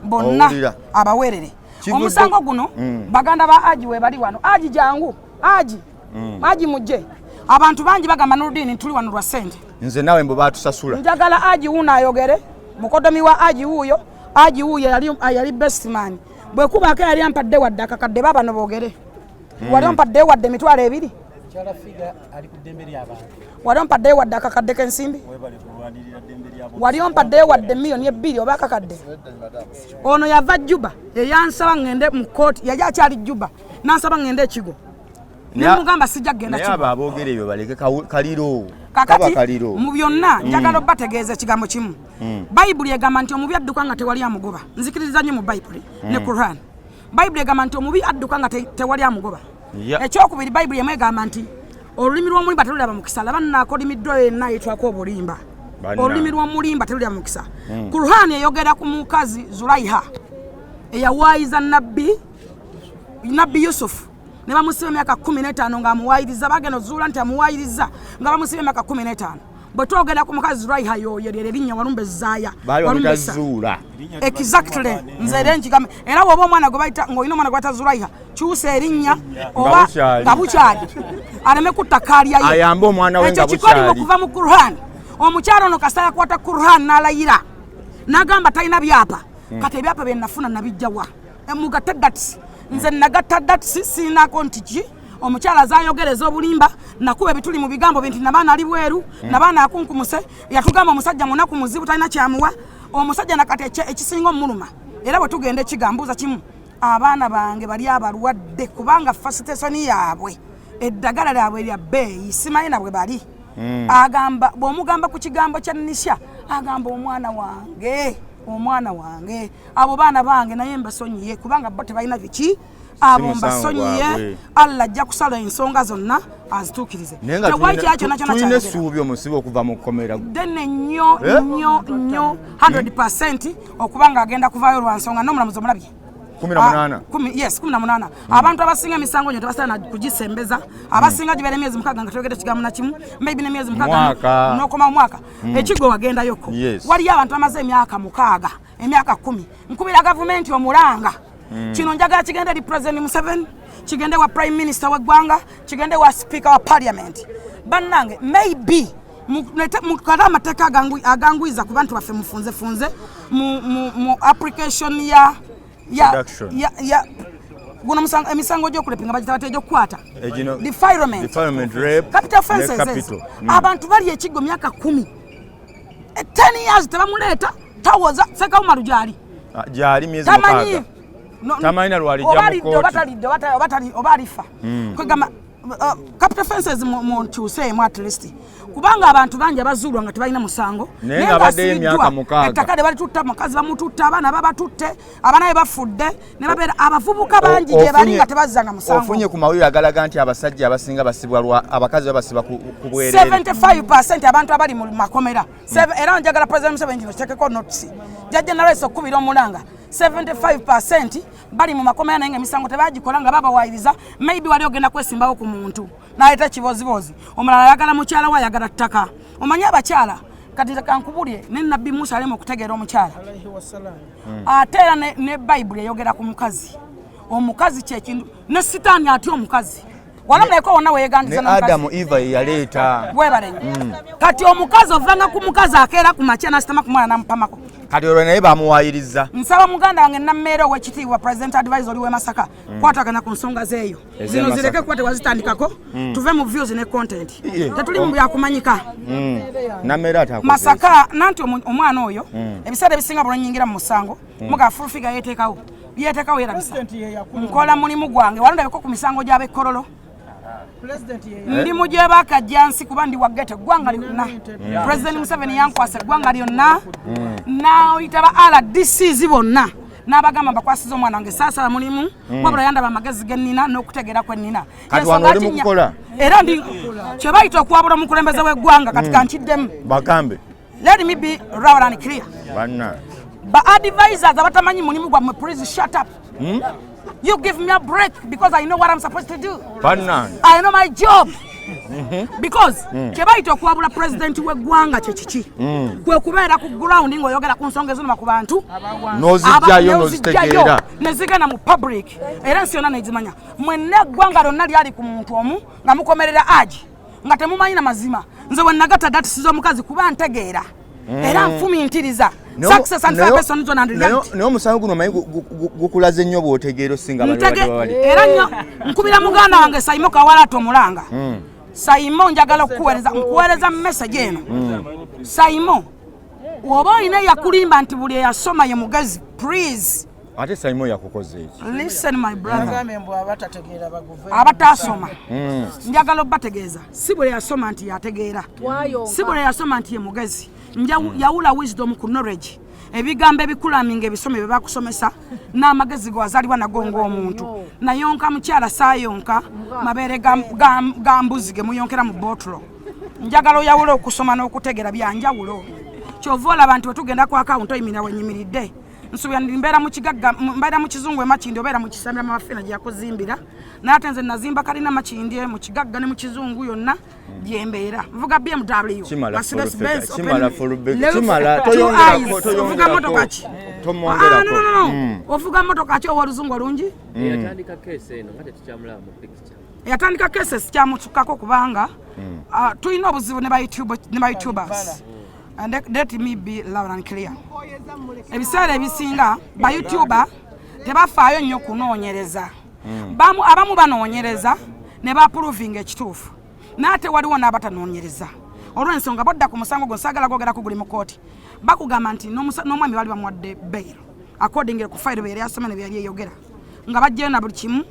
Speaker 4: bonna abawerere omusango guno baganda ba Hajji we bali wano Hajji jangu Hajji mujje abantu bangi bagamba Nurdin tuli wano lwa sente
Speaker 2: nze nawe mbo batusasula
Speaker 4: njagala Hajji una ayogere mukodomi wa Hajji huyo yali best man bwe kubaka yali ampadde wadde akakadde baba no boogere wali ampadde wadde mitwalo ebiri
Speaker 14: Chala figa ali ku dembe ly'abantu.
Speaker 4: Wali ompadde wadde akakadde k'ensimbi? Wali ompadde wadde miliyoni ebbiri oba akakadde? Ono yava Juba eyansaba ngende mu kooti yali akyali Juba n'ansaba ngende ekigo. Nemugamba sijja kugenda kigo.
Speaker 2: Naye abo aboogera ebyo baleke kaliro.
Speaker 4: Kakati mu byonna njagala obategeeza ekigambo kimu. Bayibuli egamba nti omubi adduka nga tewali amugoba. Nzikiriza nnyo mu Bayibuli ne Quran. Bayibuli egamba nti omubi adduka nga tewali amugoba. Ekyokubiri Bayibuli emwegamba nti olulimi lw'omulimba terulaba mukisa laba nnakolimiddwa yenna ayitwako obulimba. Olulimi lw'omulimba terulaba mukisa. Quran eyogera ku mukazi Zulaiha eyawaayiza nabbi Yusufu ne bamusiba emyaka 15 ng'amuwaayiriza bagenda Zula nti amuwaayiriza nga bamusiba emyaka 15. Bwe twogera ku mukazi Zulaiha yoyerera erinnya Balumbye Zaaya
Speaker 2: Balumbye Zula
Speaker 4: exactly nze renjigame era woba omwana gwe bayita ng'olina omwana gwe bayita Zulaiha kyusa erinnya oba nga bukyali aleme kuttakalya ye
Speaker 2: ayambe omwana we nga bukyali
Speaker 4: ekyo kikoli okuva mu Quran omukyalo ono kasita yakwata Quran n'alayira n'agamba talina byapa kati ebyapa bye nafuna nabijjawa mugatte dati nze nagatta dati siinako nti ki omukyala zayogereza obulimba nakuba bituli mu bigambo binti nabaana ali bweru nabaana akunkumuse yatugamba omusajja munaku muzibu talina kyamuwa omusajja nakati ekisinga omuluma era bwe tugenda ekigambuuza kimu abaana bange bali abalwadde kubanga fasitesoni yaabwe eddagala lyabwe lya bbeeyi simanyi nabwe bali agamba bw'omugamba ku kigambo kya Nisha agamba omwana wange abo baana bange naye mbasonyiye kubanga bo tebalina biki abo mbasonyiye Allah ajja kusala ensonga zonna azituukirize
Speaker 2: tulina essuubi omusibe okuva mu kkomera
Speaker 4: dene nnyo 100% okubanga agenda kuvaayo lwa nsonga n'omulamuzi omulabye 18 abantu abasinga emisango nyo tebasaana kugisembeza abasinga gibeera emyezi 6 nga twogera ekigambo na kimu maybe n'emyezi 6 n'okoma mu mwaka ekigo wagendayoko waliyo abantu bamaze emyaka 6 emyaka 10 nkubira gavumenti omulanga kino njagala kigende eri President Museveni kigende wa Prime Minister w'eggwanga kigende wa Speaker wa Parliament bannange maybe mukala amateeka agangwiza ku bantu baffe mufunze mu application ya guno emisango gy'okulepinga bagita bate gy'okukwata defilement rape capital offenses abantu bali ekigo myaka 10 years tebamuleeta tawoza sekawumalu gyali
Speaker 2: myezi 6 tamanyi lwali jja mu
Speaker 4: kooti oba alifa kwegamba capital offenses mu kyuseemu at least kubanga abantu bangi abazuulwa nga tebalina musango
Speaker 2: naye nga baddeyo emyaka 6
Speaker 4: ettaka lye balitutta mukazi bamututta abaana babatutte abaana be bafudde ne babeera abavubuka bangi gye bali nga tebazzanga musango
Speaker 2: ofunye ku mawulire agalaga nti abasajja abasinga basibwa abakazi babasiba ku bwereere
Speaker 4: 75% abantu abali mu makomera era njagala President Museveni kiteekeko notice jjajja nalwesa okukubira omulanga 75% bali mu makomera naye nga emisango tebagikola nga babawaayiriza maybe wali ogenda kwesimbawo ku muntu n'aleeta kibozibozi omulala ayagala mukyala we ayagala ttaka omanyi abakyala kati kankubulye ne Nabbi Musa alema okutegeera omukyala ate era ne Bayibuli eyogera ku mukazi omukazi kyekintu ne sitaani atya omukazi walamuleko wonna weyegandiza
Speaker 2: n'omukazi ne Adamu Eva yaleeta
Speaker 4: webalenye kati omukazi ovanga ku mukazi akeera ku makya n'asitama ku mwana n'amupamako
Speaker 2: kati olwo naye bamuwaayiriza
Speaker 4: nsaba muganda wange nammeera ow'ekitiibwa President Advisor w'e Masaka kwatagana ku nsonga zeeyo zino zireke kuba tewazitandikako tuve mu views ne content tetuli mu byakumanyika Masaka nanti omwana oyo ebiseera ebisinga bwe nyingira mu musango muga full figure yeteekawo yerabisa nkola mulimu gwange walondabeko ku misango gy'abekkololo ndi mujebaka jansi kuba ndi wagete gwanga lyonna President Museveni yankwasa gwanga lyonna naoyita ba RDC bonna n'abagamba bakwasiza omwana wange saasala mulimu wabula yandaba amagezi gennina n'okutegeera kwe nnina
Speaker 2: kati wano oli mu kukola
Speaker 4: era ndi kye bayita okwabula omukulembeze w'eggwanga katika nkiddemu
Speaker 2: bagambe
Speaker 4: let me be loud and clear
Speaker 2: banna
Speaker 4: ba advisors abatamanyi mulimu gwammwe please shut up you give me a break because I know what I'm supposed to do
Speaker 2: banna
Speaker 4: I know my job because kye bayita okwabula president w'eggwanga kye kiki kwe kubeera ku ground ng'oyogera ku nsonga eziruma ku bantu
Speaker 2: n'ozijjayo n'ozitegeera
Speaker 4: nezigenda mu public era ensi yonna nezimanya mwenna eggwanga lyonna lyali ku muntu omu nga mukomerera Hajji nga temumanyi na mazima nze bwe nagatta datisiza omukazi kuba ntegeera era nfumintiriza success and person zona and reality
Speaker 2: naye omusango guno omanyi gukulaze nnyo bw'otegeera osinga bali
Speaker 4: era nnyo nkubira muganda wange Saimo Kawalato Omulanga Saimo njagala nkuweereza message eno Saimo oba olina yakulimba nti buli eyasoma ye mugezi please
Speaker 2: ate Saimo yakukoze eki
Speaker 4: listen my brother abatasoma njagala obategeeza si buli yasoma nti yategeera si buli yasoma nti ye mugezi yawula wisdom ku knowledge ebigambo ebikulaminga ebisome bye bakusomesa n'amagezi gwazaliwa nago ng'omuntu nayonka mukyala saayonka mabeere ga mbuzi ge muyonkera mu botolo njagala oyawula okusoma n'okutegeera byanjawulo kyova olaba nti wetugenda ku akawunti oyimira wenyimiridde nsuubira mbeera mu kigagga mbeera mu kizungu emakindi obeera mu kisambira mafina gye yakuzimbira naate nze nazimba kalina makindi mu kigagga ne mu kizungu yonna gye mbeera nvuga BMW Mercedes Benz ovuga motoka ki ovuga motoka ki owa oluzungu olungi yatandika kese sikyamutukkako kubanga tulina obuzibu ne YouTubers and let me be loud and clear ebiseera ebisinga ba YouTuber tebafaayo nnyo kunoonyereza abamu banoonyereza ne bapuruvinga ekituufu naate waliwo n'abatanoonyereza olw'ensonga bodda ku musango gwo saagala gwogerako guli mu kooti bakugamba nti n'omwami baali bamuwadde bail according ku fayiro bye yali asoma ne bye yali eyogera nga bajjayo na buli kimu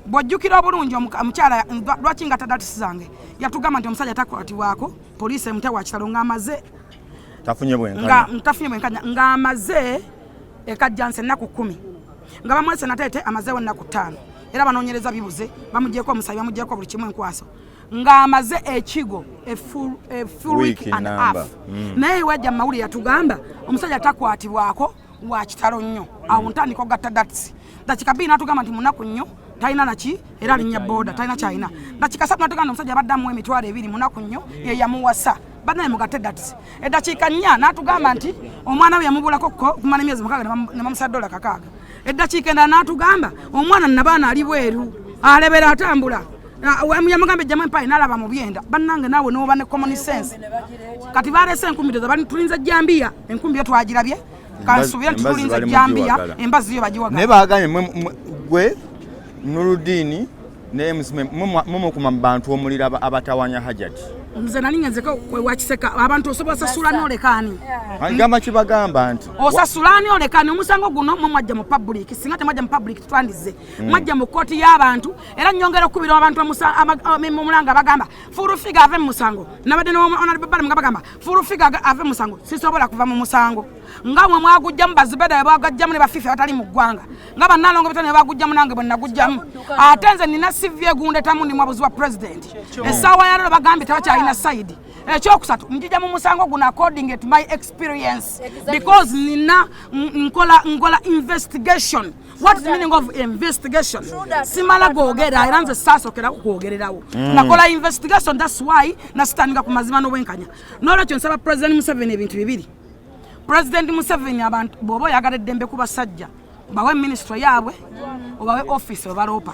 Speaker 4: bw'ojjukira obulungi omukyala lwaki nga tadatisi zange yatugamba nti omusajja takwatibwako poliisi emute wa kitalo ng'amaze
Speaker 2: tafunye bwenkanya
Speaker 4: ng'amaze ekajjansa ennaku 10 nga bamwese nateete amazeewo ennaku 5 era banoonyereza bibuze bamugyeko omusayi bamugyeko buli kimu enkwaso ng'amaze ekigo a full week and a half naye wajja mu mawulire yatugamba omusajja takwatibwako wa kitalo nnyo awo ntandika ogatta datisi dakika 2 natugamba nti munaku nnyo talina naki era alinnya boda talina kyalina dakika 3 natugamba omusajja abaddamu emitwalo 2 munaku nnyo ye yamuwasa banaye mugatte datisi eddakiika 4 natugamba nti omwana we yamubulako kumala emyezi 6 ne bamusa $6 eddakiika endala natugamba omwana nabaana ali bweru alebera atambula yamugamba ejjamu empayi nalaba mu byenda bannange naawe noba ne common sense kati balese enkumbi bali tulinze jambiya enkumbi yo twagirabye kansuubira nti tulinze jambiya embazi yo bagiwaga
Speaker 2: naye bagambye gwe Nuruddin ne mumukuma mu bantu omulira abatawanya Hajat
Speaker 4: nze nali ngenzeko kwewakiseka abantu osobola sasula n'olekaani
Speaker 2: gamba kibagamba nti
Speaker 4: osasula n'olekaani omusango guno mwajja mu public singa temwajja mu public tutwandize mwajja mu kooti y'abantu era nnyongera okubira abantu mu mulanga bagamba furufiga ave mu musango nabadde n'onalibebale nga bagamba furufiga ave mu musango sisobola kuva mu musango nga mwe mwagujjamu bazibeda bagajjamu ne bafifi abatali mu ggwanga nga bannalongo bitane bagujjamu nange bwe nagujjamu ate nze nina CV egundetamu ndi mwabuzi wa president essaawa yalero bagambye tebakyalina side ekyokusatu njija mu musango guno according to my experience because nina nkola investigation. What is the meaning of investigation? Simala googera era nze saasokera kwogererawo nakola investigation, that's why nasitandika ku mazima n'obwenkanya n'olwekyo nsaba President Museveni ebintu bibiri. President Museveni abantu bw'oba oyagala eddembe ku basajja bawe ministry yaabwe obawe office obaloopa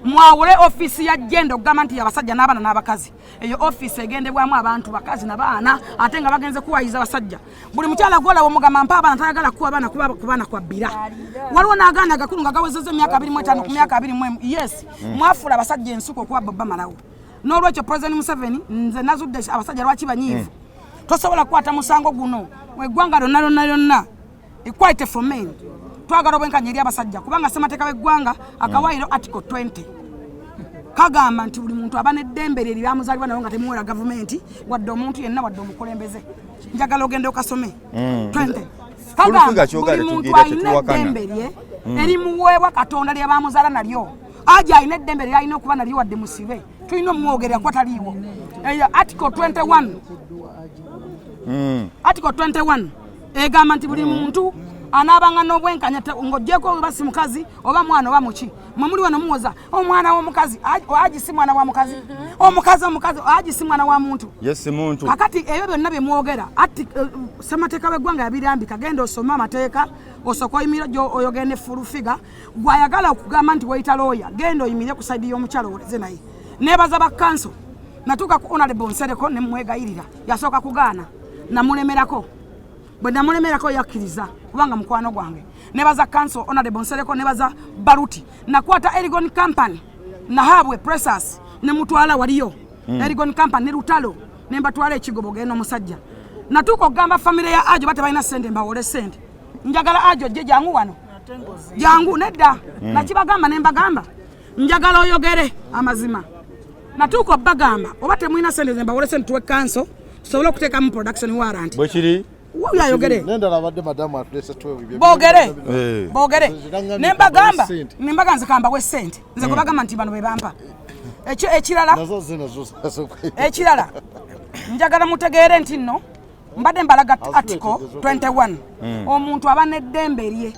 Speaker 4: mwawule office ya genda okugamba nti abasajja n'abaana n'abakazi eyo office egendebwamu abantu bakazi n'abaana ate nga bagenze kuwayiza abasajja buli mukyala gwolaba omugamba mpa abaana tayagala kuwa abaana kubaana kwabbira waliwo n'agaana agakulu nga gawezezza emyaka 25 ku myaka 20 yes mwafula abasajja ensuku okuba baba malawo n'olwekyo President Museveni nze nazudde abasajja lwaki banyiivu tosobola kukwata musango guno weggwanga lyonna equality for men twagala obwenkanya eri abasajja kubanga ssemateeka w'eggwanga akawaayiro article 20 kagamba nti buli muntu aba n'eddembe lye lyamuzaalibwa nayo nga temuwera gavumenti wadde omuntu yenna wadde omukulembeze njagala ogende okasome 20 kagamba buli muntu alina eddembe lye erimuweebwa Katonda lye baamuzaala nalyo Hajji alina eddembe lyalina okuba nalyo wadde musibe tulina omwogerera ko taliiwo. Article 21 Article 21 egamba nti buli muntu anaabanga n'obwenkanya ng'oggyeko oba si mukazi oba mwana oba muki mwe muli wano muwoza omwana w'omukazi Hajji si mwana wa mukazi omukazi Hajji si mwana wa muntu
Speaker 2: yes muntu
Speaker 4: kakati ebyo byonna bye mwogera ati ssemateeka w'eggwanga yabirambika genda osome amateeka osooka oyimira oyogende full figure gwayagala okugamba nti wayita looya genda oyimire ku saidi y'omukyalo oleze naye neebaza bakkanso natuuka ku honorable Nsereko ne mwegayirira yasooka kugaana namulemerako bwe namulemerako yakkiriza kubanga mukwano gwange nebaza council honorable Nsereko nebaza Baluti nakwata Erigon company nahabwe pressers ne mutwala waliyo Erigon company ne lutalo ne mbatwala ekigobo geno musajja natuuka okugamba family ya Ajo bate balina sente mbawole sente njagala Ajo je jangu wano jangu nedda nakibagamba ne mbagamba njagala oyogere amazima natuuka obagamba oba temulina sente mbawole sente tuwe council sobola okuteeka mu production warrant
Speaker 2: bwe kiri
Speaker 4: Wuya yogere.
Speaker 10: Nenda labadde madamu address tuwe.
Speaker 4: Bogere. Nembagamba nze kamba we sente. Nze kubagamba nti bano be bampa. Ekirala.
Speaker 10: Nazo zino.
Speaker 4: Ekirala. Njagala mutegeere nti nno mbadde mbalaga article 21. Omuntu aba n'eddembe lye.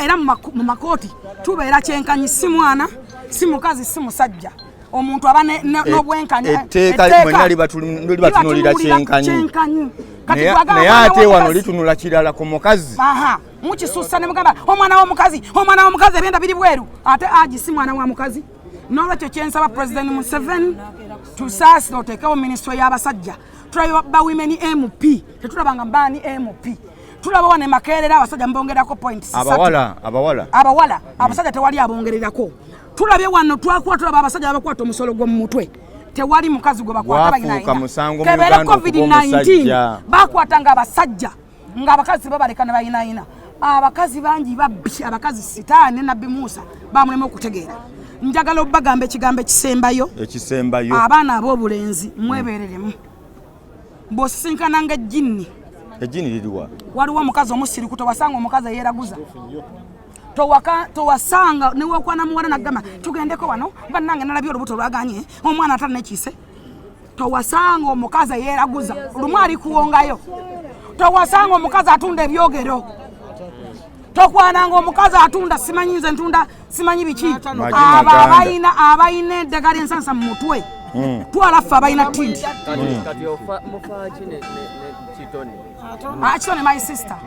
Speaker 4: Era mu makooti tubeera kyenkanyi si mwana, si mukazi, si musajja. Omuntu aba n'obwenkanya.
Speaker 2: Etteeka mwenna libatunulira kyenkanyi. Naye ate wano litunula kirala ku mukazi.
Speaker 4: Mukisuusa ne mugamba omwana w'omukazi ebyenda biri bweru ate Hajji si mwana wa mukazi. N'olwekyo kyensaba President Museveni tusaasira oteekewo minisitule y'abasajja tulaba women MP tetulabanga mbaani MP tulabawo ne Makerere abasajja mbongerako points abawala abasajja tewali abongererako tulabye wano tulaba abasajja abakwata omusolo gw'omu mutwe tewali mukazi gwe bakwata balina kebera COVID-19 bakwatanga abasajja ng'abakazi babaleka ne bayinaayina abakazi bangi babbi abakazi sitaani nabbi Musa bamulema okutegeera njagala obagamba ekigambo ekisembayo abaana ab'obulenzi mwebereremu bw'osisinkana ng'ejjinni
Speaker 2: liriwa
Speaker 4: waliwo omukazi omusiriku towasanga omukazi eyeeraguza towasanga newokwana muwala nagamba tugendeko wano bannange nalabye olubuto lwaganye omwana atalina ekiise towasanga omukazi eyeeraguza lumu ali kuwongayo towasanga omukazi atunda ebyogero tokwananga omukazi atunda simanyi nze ntunda simanyi biki abayina eddagala ensansa mu mutwe twalaffe abayina tindi Kitone my sister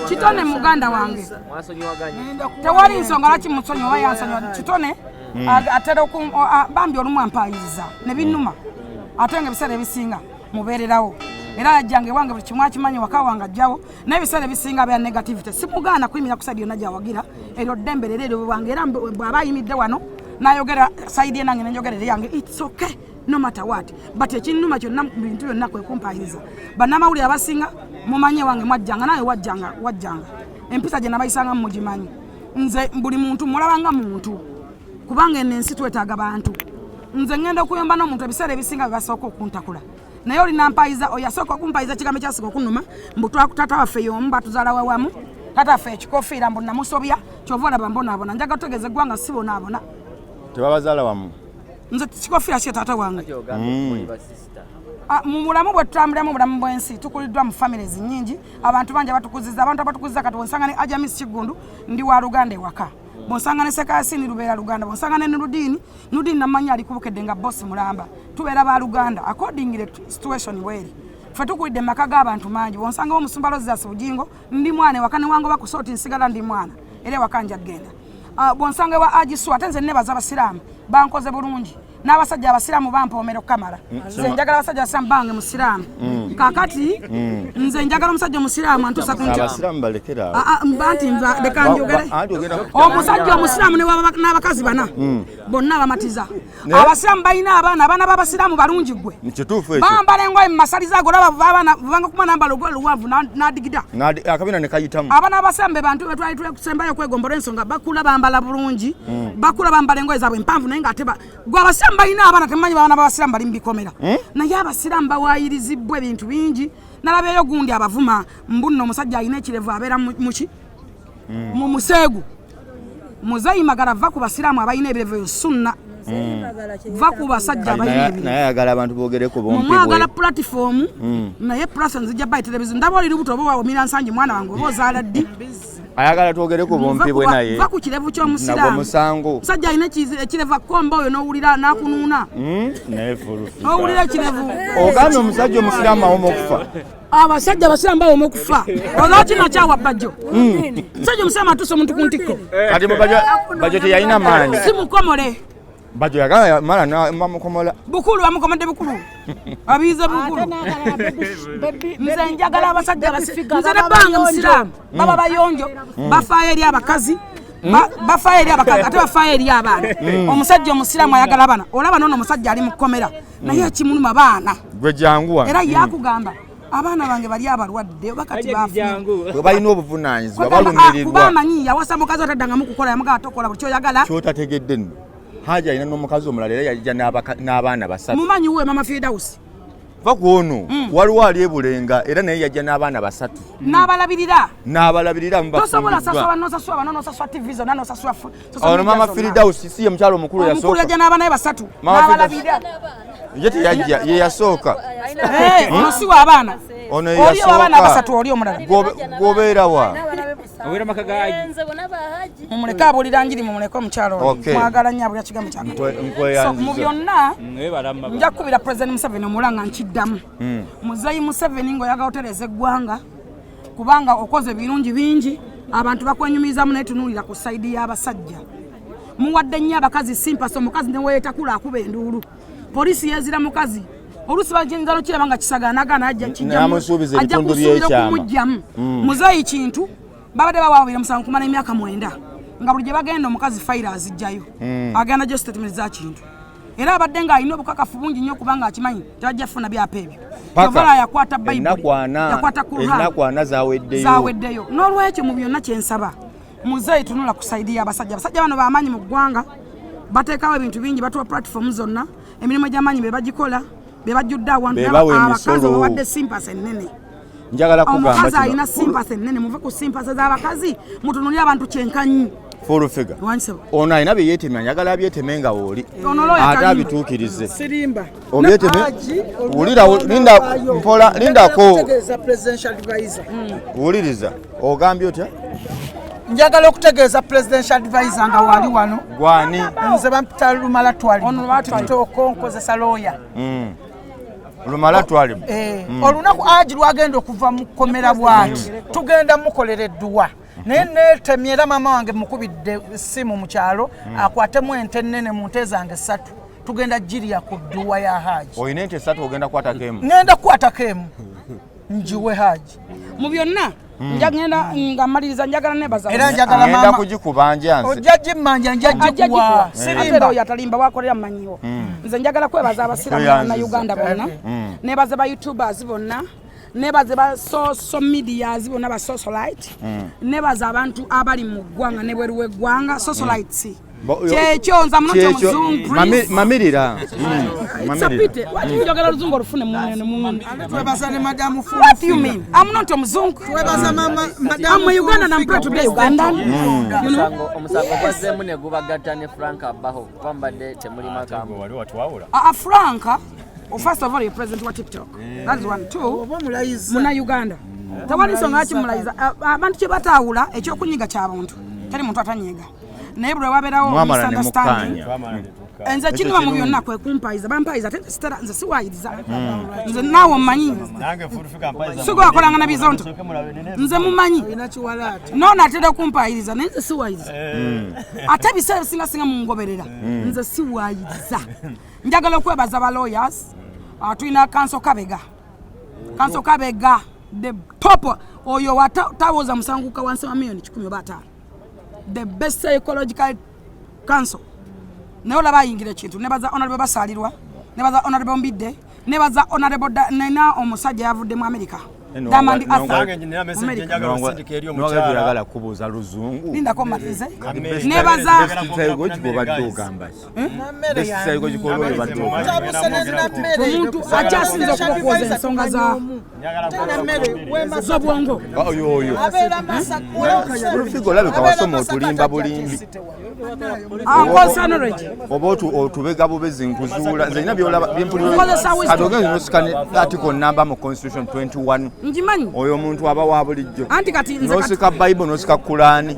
Speaker 4: Kitone muganda wange tewali nsonga lwaki musonyi oba yansonyiwa Kitone atera bambi olumu ampayiza ne binnuma ate ng'ebiseera ebisinga mubeererawo era yajjange wange buli kimu akimanyi waka wange ajjawo n'ebiseera ebisinga bya negativity simugaana kuyimira ku saidi yonna gyawagira eryo ddembe lero bwange era bw'aba ayimidde wano n'ayogera saidi enange nenjogerere yange it's okay no matter what but ekinnuma kyonna bintu byonna kwe kumpayiriza bannamawulire abasinga mumanye wange mwajjanga naye wajjanga empisa gye nabayisanga mugimanyi nze buli muntu mulabanga muntu kubanga ensi twetaaga bantu nze ngenda okuyomba n'omuntu ebiseera ebisinga bibasooka okuntakula naye olina mpayiza oyasooka okumpayiza kigambo kyasooka okunuma mbu tata waffe y'omu batuzaala wawamu tata waffe ekikofiira mbu namusobya kyova olaba mbonaabona njaga tutegeeza eggwanga si bonaabona
Speaker 2: tebabazaala wamu
Speaker 4: nze kikofiira kye taata wange mu bulamu bwe tutambuliramu obulamu bw'ensi tukuliddwa mu families nnyingi abantu bangi abatukuziza kati bwonsanga ne Ajamis Kigundu ndi wa Luganda ewaka bwonsanga ne Sekasini Lubeera Luganda bwonsanga ne Nudiini namanyi alikubukedde nga bosi mulamba tubeera ba Luganda according to situation weri ffe tukulidde mu maka g'abantu mangi bwonsangawo omusumba Lozas Bugingo ndi mwana ewaka ne wange bakusooti nsigala ndi mwana era ewaka nja genda bwonsanga wa Ajisu ate nze nebaza abasiraamu bankoze bulungi n'abasajja abasiraamu bampoomera okukamala nze njagala abasajja abasiraamu bange musiraamu kakati nze njagala omusajja omusiraamu antuusa ku
Speaker 2: abasiraamu balekera
Speaker 4: banti leka njogere omusajja omusiraamu n'abakazi bana bonna bamatiza abasiraamu balina abaana b'abasiraamu balungi gwe bambala engoye mu masaliza ago bavanga kuma nambala olugoye luwanvu n'adigida
Speaker 2: akabina ne kayitamu
Speaker 4: abaana b'abasiraamu be bantu betwali tusembayo okwegombola ensonga bakula bambala bulungi bakula bambala engoye zaabwe empanvu naye ng'ate gwe abasiraamu balina abaana temumanyi baana b'abasiraamu bali mu bikomera naye abasiraamu bawayirizibwa ebintu bingi nalabyeyo gundi abavuma mbunno omusajja alina ekirevu abeera muki mu museegu Muzayi Magala va ku basiraamu abayina ebirevu sunna va ku basajja abayina ebirevu
Speaker 2: naye ayagala abantu boogereko bompi bwe
Speaker 4: mwagala platform naye plus nzija bayi televiziyo ndaba oli lubuto oba wawumira nsangi mwana wange oba ozaala ddi
Speaker 2: ayagala twogereko bompi bwe naye
Speaker 4: va ku kirevu ky'omusiraamu musajja alina ekirevu akomba oyo n'owulira n'akunuuna
Speaker 2: naye fulu
Speaker 4: n'owulira ekirevu
Speaker 2: ogambye omusajja omusiraamu awoma okufa
Speaker 4: abasajja abasiraamu bawoma okufa olwaki nakyawa bajjo musajja omusiraamu atuuse omuntu ku ntikko
Speaker 2: kati bajjo teyalina maanyi
Speaker 4: si mukomole
Speaker 2: bajjo yagala mala mamukomola
Speaker 4: bukulu bamukomodde bukulu abiize bukulu nze njagala abasajja nze nebbanga musiraamu baba bayonjo bafaayo eri abakazi bafaayo eri abakazi ate bafaayo eri abaana omusajja omusiraamu ayagala abaana olaba noono omusajja ali mu kkomera naye ekimuluma baana
Speaker 2: gwe janguwa
Speaker 4: era yakugamba abaana bange bali abalwadde bakati
Speaker 2: bwe balina obuvunaanyizibwa balumirirwa
Speaker 4: kuba amanyi yawasa mukazi ataddangamu kukola yamugala tokola buli kyoyagala
Speaker 2: kyotategedde nno Hajji alina n'omukazi omulala era yajja n'abaana basatu
Speaker 4: mumanyi we mama Firdausi
Speaker 2: va kuono waliwo ali ebulenga era naye yajja n'abaana basatu n'abalabirira
Speaker 4: tosobola saswa nosaswa bano nosaswa TV zonna nosaswa
Speaker 2: ono mama Firdausi si ye mukyalo omukulu yasooka
Speaker 4: omukulu yajja n'abaana be basatu n'abalabirira
Speaker 2: ye teyajja ye yasooka
Speaker 4: ono si wa abaana
Speaker 2: ono
Speaker 4: ye yasooka abaana basatu oli omulala
Speaker 2: gobeera wa
Speaker 6: Owera makaga Hajji.
Speaker 4: Mumuleke abulira njiri mumuleke omukyalo mwagala nnyo abulira kigambo kyange so mu byonna nja kukubira President Museveni omulanga nkiddamu Muzeeyi Museveni ng'oyagala otereza eggwanga kubanga okoze birungi bingi abantu bakwenyumizamu naye tunuulira ku sayidi y'abasajja muwadde nnyo abakazi simpasi omukazi ne weetakula akuba enduulu poliisi yeezira mukazi olusi bakinzalo kiraba nga kisagaanagaana ajja kusuubira kumugyamu Muzeeyi kintu babadde bawaabira musango kumala emyaka 9 nga buli gye bagenda omukazi fayiro azijjayo agenda gyo statement za kintu era abadde ng'alina obukakafu bungi nnyo kubanga akimanyi tebajja funa byapa ebyo yovala yakwata bayibuli yakwata
Speaker 2: Kur'an
Speaker 4: zaweddeyo n'olwekyo mu byonna kyensaba Muzeeyi tunula ku sayidi y'abasajja bano b'amaanyi mu ggwanga bateekawo ebintu bingi batuwa platform zonna emirimu gy'amaanyi be bagikola be bajjudde awantu abakazi bawadde simpasi ennene
Speaker 2: njagala kugamba
Speaker 4: omukazi alina simpasi ennene muve ku simpasi z'abakazi mutunulire abantu kyenkanyi
Speaker 2: full figure ono alina bye yeetemya njagala abyeteme nga wooli ate abituukirize
Speaker 4: sirimba
Speaker 2: wulira lindako wuliriza ogambye otya
Speaker 4: njagala okutegeeza presidential advisor nga wali wano
Speaker 2: gwani
Speaker 4: nze bampita Lumala twali ono lwatitoko nkozesa lawyer
Speaker 2: Lumala twali
Speaker 4: olunaku Hajji lwagenda okuva mu kkomera bwati tugenda mukolera edduwa naye neetemye era maama wange mukubidde essimu mu kyalo akwatemu ente ennene mu nte zange 3 tugenda jirya ku dduwa ya Hajji
Speaker 2: olina ente 3 ogenda kukwatako emu
Speaker 4: ngenda kukwatako emu njiwe Hajji mu byonna njagenda nga maliriza njagala nebaza
Speaker 2: era njagala mama ngenda kugikubanja nze
Speaker 4: ojjaji mmanja njagikuwa sirimba yatalimba wakolera manyiwo nze njagala kwebaza abasiramu na Uganda bonna nebaza ba YouTubers bonna nebaza ba social media bonna ba socialite nebaza abantu abali mu ggwanga ne bweru w'eggwanga socialites kyekyo nza muno muzungu
Speaker 2: mamirira
Speaker 4: sapite njagala luzungu olufune mu twebaza ne madamu full what you mean I'm not a muzungu twebaza mama madamu I'm Uganda and I'm proud to be Ugandan you know
Speaker 15: omusango gwazemu ne gubagatta ne Frank abaho kwambadde temuli magambo
Speaker 2: wali watwawula
Speaker 4: Frank first of all you're president wa TikTok that's one two muna Uganda tawali nsonga ki mulayiza abantu kye batawula ekyokunyiga ky'abantu tali muntu atanyiga naye bwe wabeerawo misunderstanding nze kinyuma mu byonna kwe kumpayiza bampayiza ate nze siwayiriza nze naawe omumanyi sigwakolanga na bizonto nze mumanyi noona atera okumpayiriza naye nze siwayiriza ate ebiseera bisingasinga mungoberera nze siwayiriza njagala okwebaza ba lawyers tulina Kanso Kabega the top oyo watawoza musanguka wansi wa milioni 10 oba 5 the best psychological council naye olaba ayingira ekintu nebaza honorable basalirwa nebaza honorable Mbidde nebaza honorable nena omusajja yavudde mu America gamba ndi
Speaker 2: Nogala kubuuza luzungu.
Speaker 4: Lindako matize. Nebaza. Omuntu akyasinza okukoza ensonga z'obwongo.
Speaker 2: Olufigo olabika wasoma otulimba bulimbi. Oba otubega bubezi nkuzuula nze nina byolaba byempulira nosikane article number mu constitution 21
Speaker 4: njimanyi
Speaker 2: oyo omuntu aba wa bulijjo
Speaker 4: anti kati nze
Speaker 2: nosika Bible nosika Qur'ani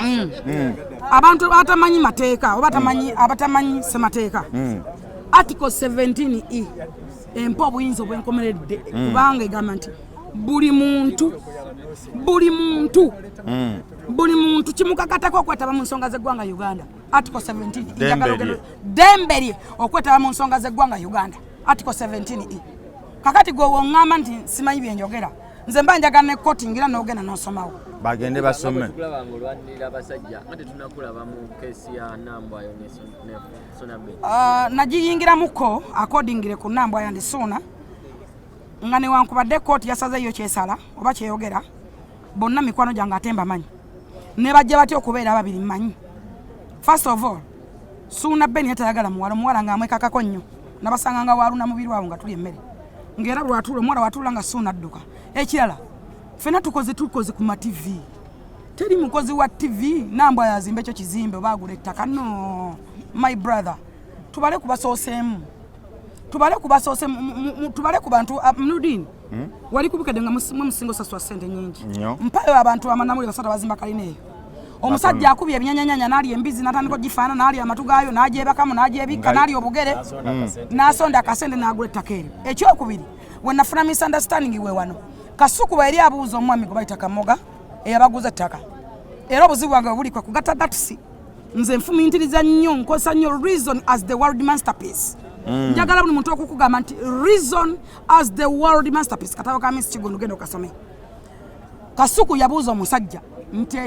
Speaker 4: abantu batamanyi mateeka oba abatamanyi semateeka article 17E empa obuyinza obwenkomeredde kubanga egamba nti buli muntu kimukakatako okwetaba mu nsonga z'eggwanga Uganda. Article 17 dembelye okwetaba mu nsonga z'eggwanga Uganda. Article 17E. Kakati gwe wongamba nti simanyi byenjogera nze mba njagala ne Kooti ngira n'ogenda n'osomawo
Speaker 2: bagende basome.
Speaker 4: Nagiyingiramuko accordingly ku Nambwa yandi Suna nga newankubadde Kooti yasazeeyo kyesala oba kyeyogera bonna mikwano gyange atemba manyi ne bajja batya okubeera ababiri manyi. First of all Suna Beni yatayagala muwala ng'amwekakako nnyo nabasanga nga waaluna mubiri waabwe nga tuli emmere ng'era lwatuula omuwala watuula nga Suna adduka. Ekirala ffenna tukoze ku ma TV teri mukozi wa TV Nambwa yazimba ekyo kizimbe oba agula ettaka no my brother tubale kubasooseemu tubale ku bantu Nudin wali kubukadde nga musingo saswa sente nyingi mpayo abantu amanamuli basata bazimba kalina eyo omusajja akubye ebinyanyanya nali embizi natandika gifaana nali amatugayo najebakamu najebika nali obugere nasonda akasende nagula ettaka eryo. Ekyokubiri wenafuna misunderstanding we wano Kasuku bweri abuuza omwami gwe bayita Kamoga eyabaguza ettaka era obuzibu bwange buli kwa kugatta datisi nze nfumintiriza nnyo nkosa nnyo reason as the world masterpiece. Njagala buli muntu okukugamba nti reason as the world masterpiece katabo ka Miss Kigondo gendo kasome. Kasuku yabuuza omusajja nti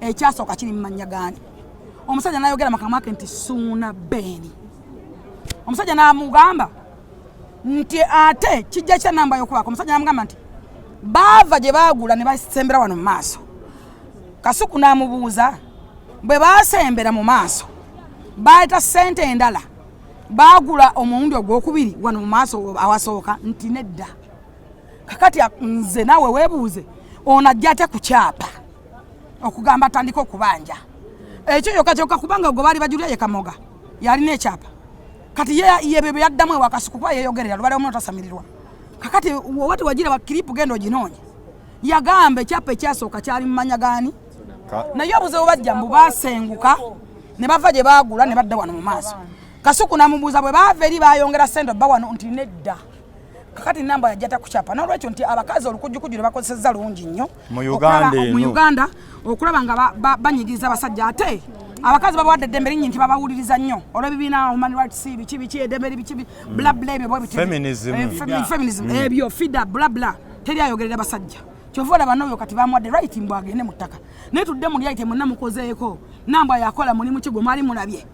Speaker 4: ekyasooka kiri mmanya gani. Omusajja n'ayogera makamwa ke nti Suna Beni. Omusajja n'amugamba nti ate kijja kya Nambwa y'okubaka. Omusajja n'amugamba nti baava gye baagula ne basembera wano mu maaso. Kasuku n'amubuuza bwe baasembera mu maaso baayita ssente endala baagula omulundi ogwokubiri wano mu maaso awasooka nti nedda. Kakati nze naawe weebuuze ono ajja ate ku kyapa okugamba atandika okubanja ekyo kyokka kubanga gwe baali bajulira ye Kamoga yalina ekyapa kati ye bebe yaddamu ewa Kasuku kuba yeeyogerera lubale omuntu asamirirwa. Kakati wati wagira ba kiripu gendo ginoonya yagamba ekyapa ekyasooka kyali mumanya gani naye obuzeewo bajja mbu baasenguka ne bava gye baagula ne badda wano mu maaso. Kasuku namubuuza bwe baava eri bayongera ssente obba wano nti nedda. Kakati Nambwa yajjata kukyapa n'olwekyo nti abakazi olukujjukujju bakozesezza lungi nnyo mu Uganda okulaba nga banyigiriza abasajja ate abakazi babawadde eddembe lingi nti babawuliriza nnyo olw'ebibiina human rights biki eddembe biki bla bla ebyo feminism ebyo fida bla bla teri ayogerera basajja kyova olaba n'oyo kati bamuwadde right mbw agende mu ttaka naye tudde muli ayite mwenna mukozeeko Nambwa yakola mulimu ki gwe mwali mulabye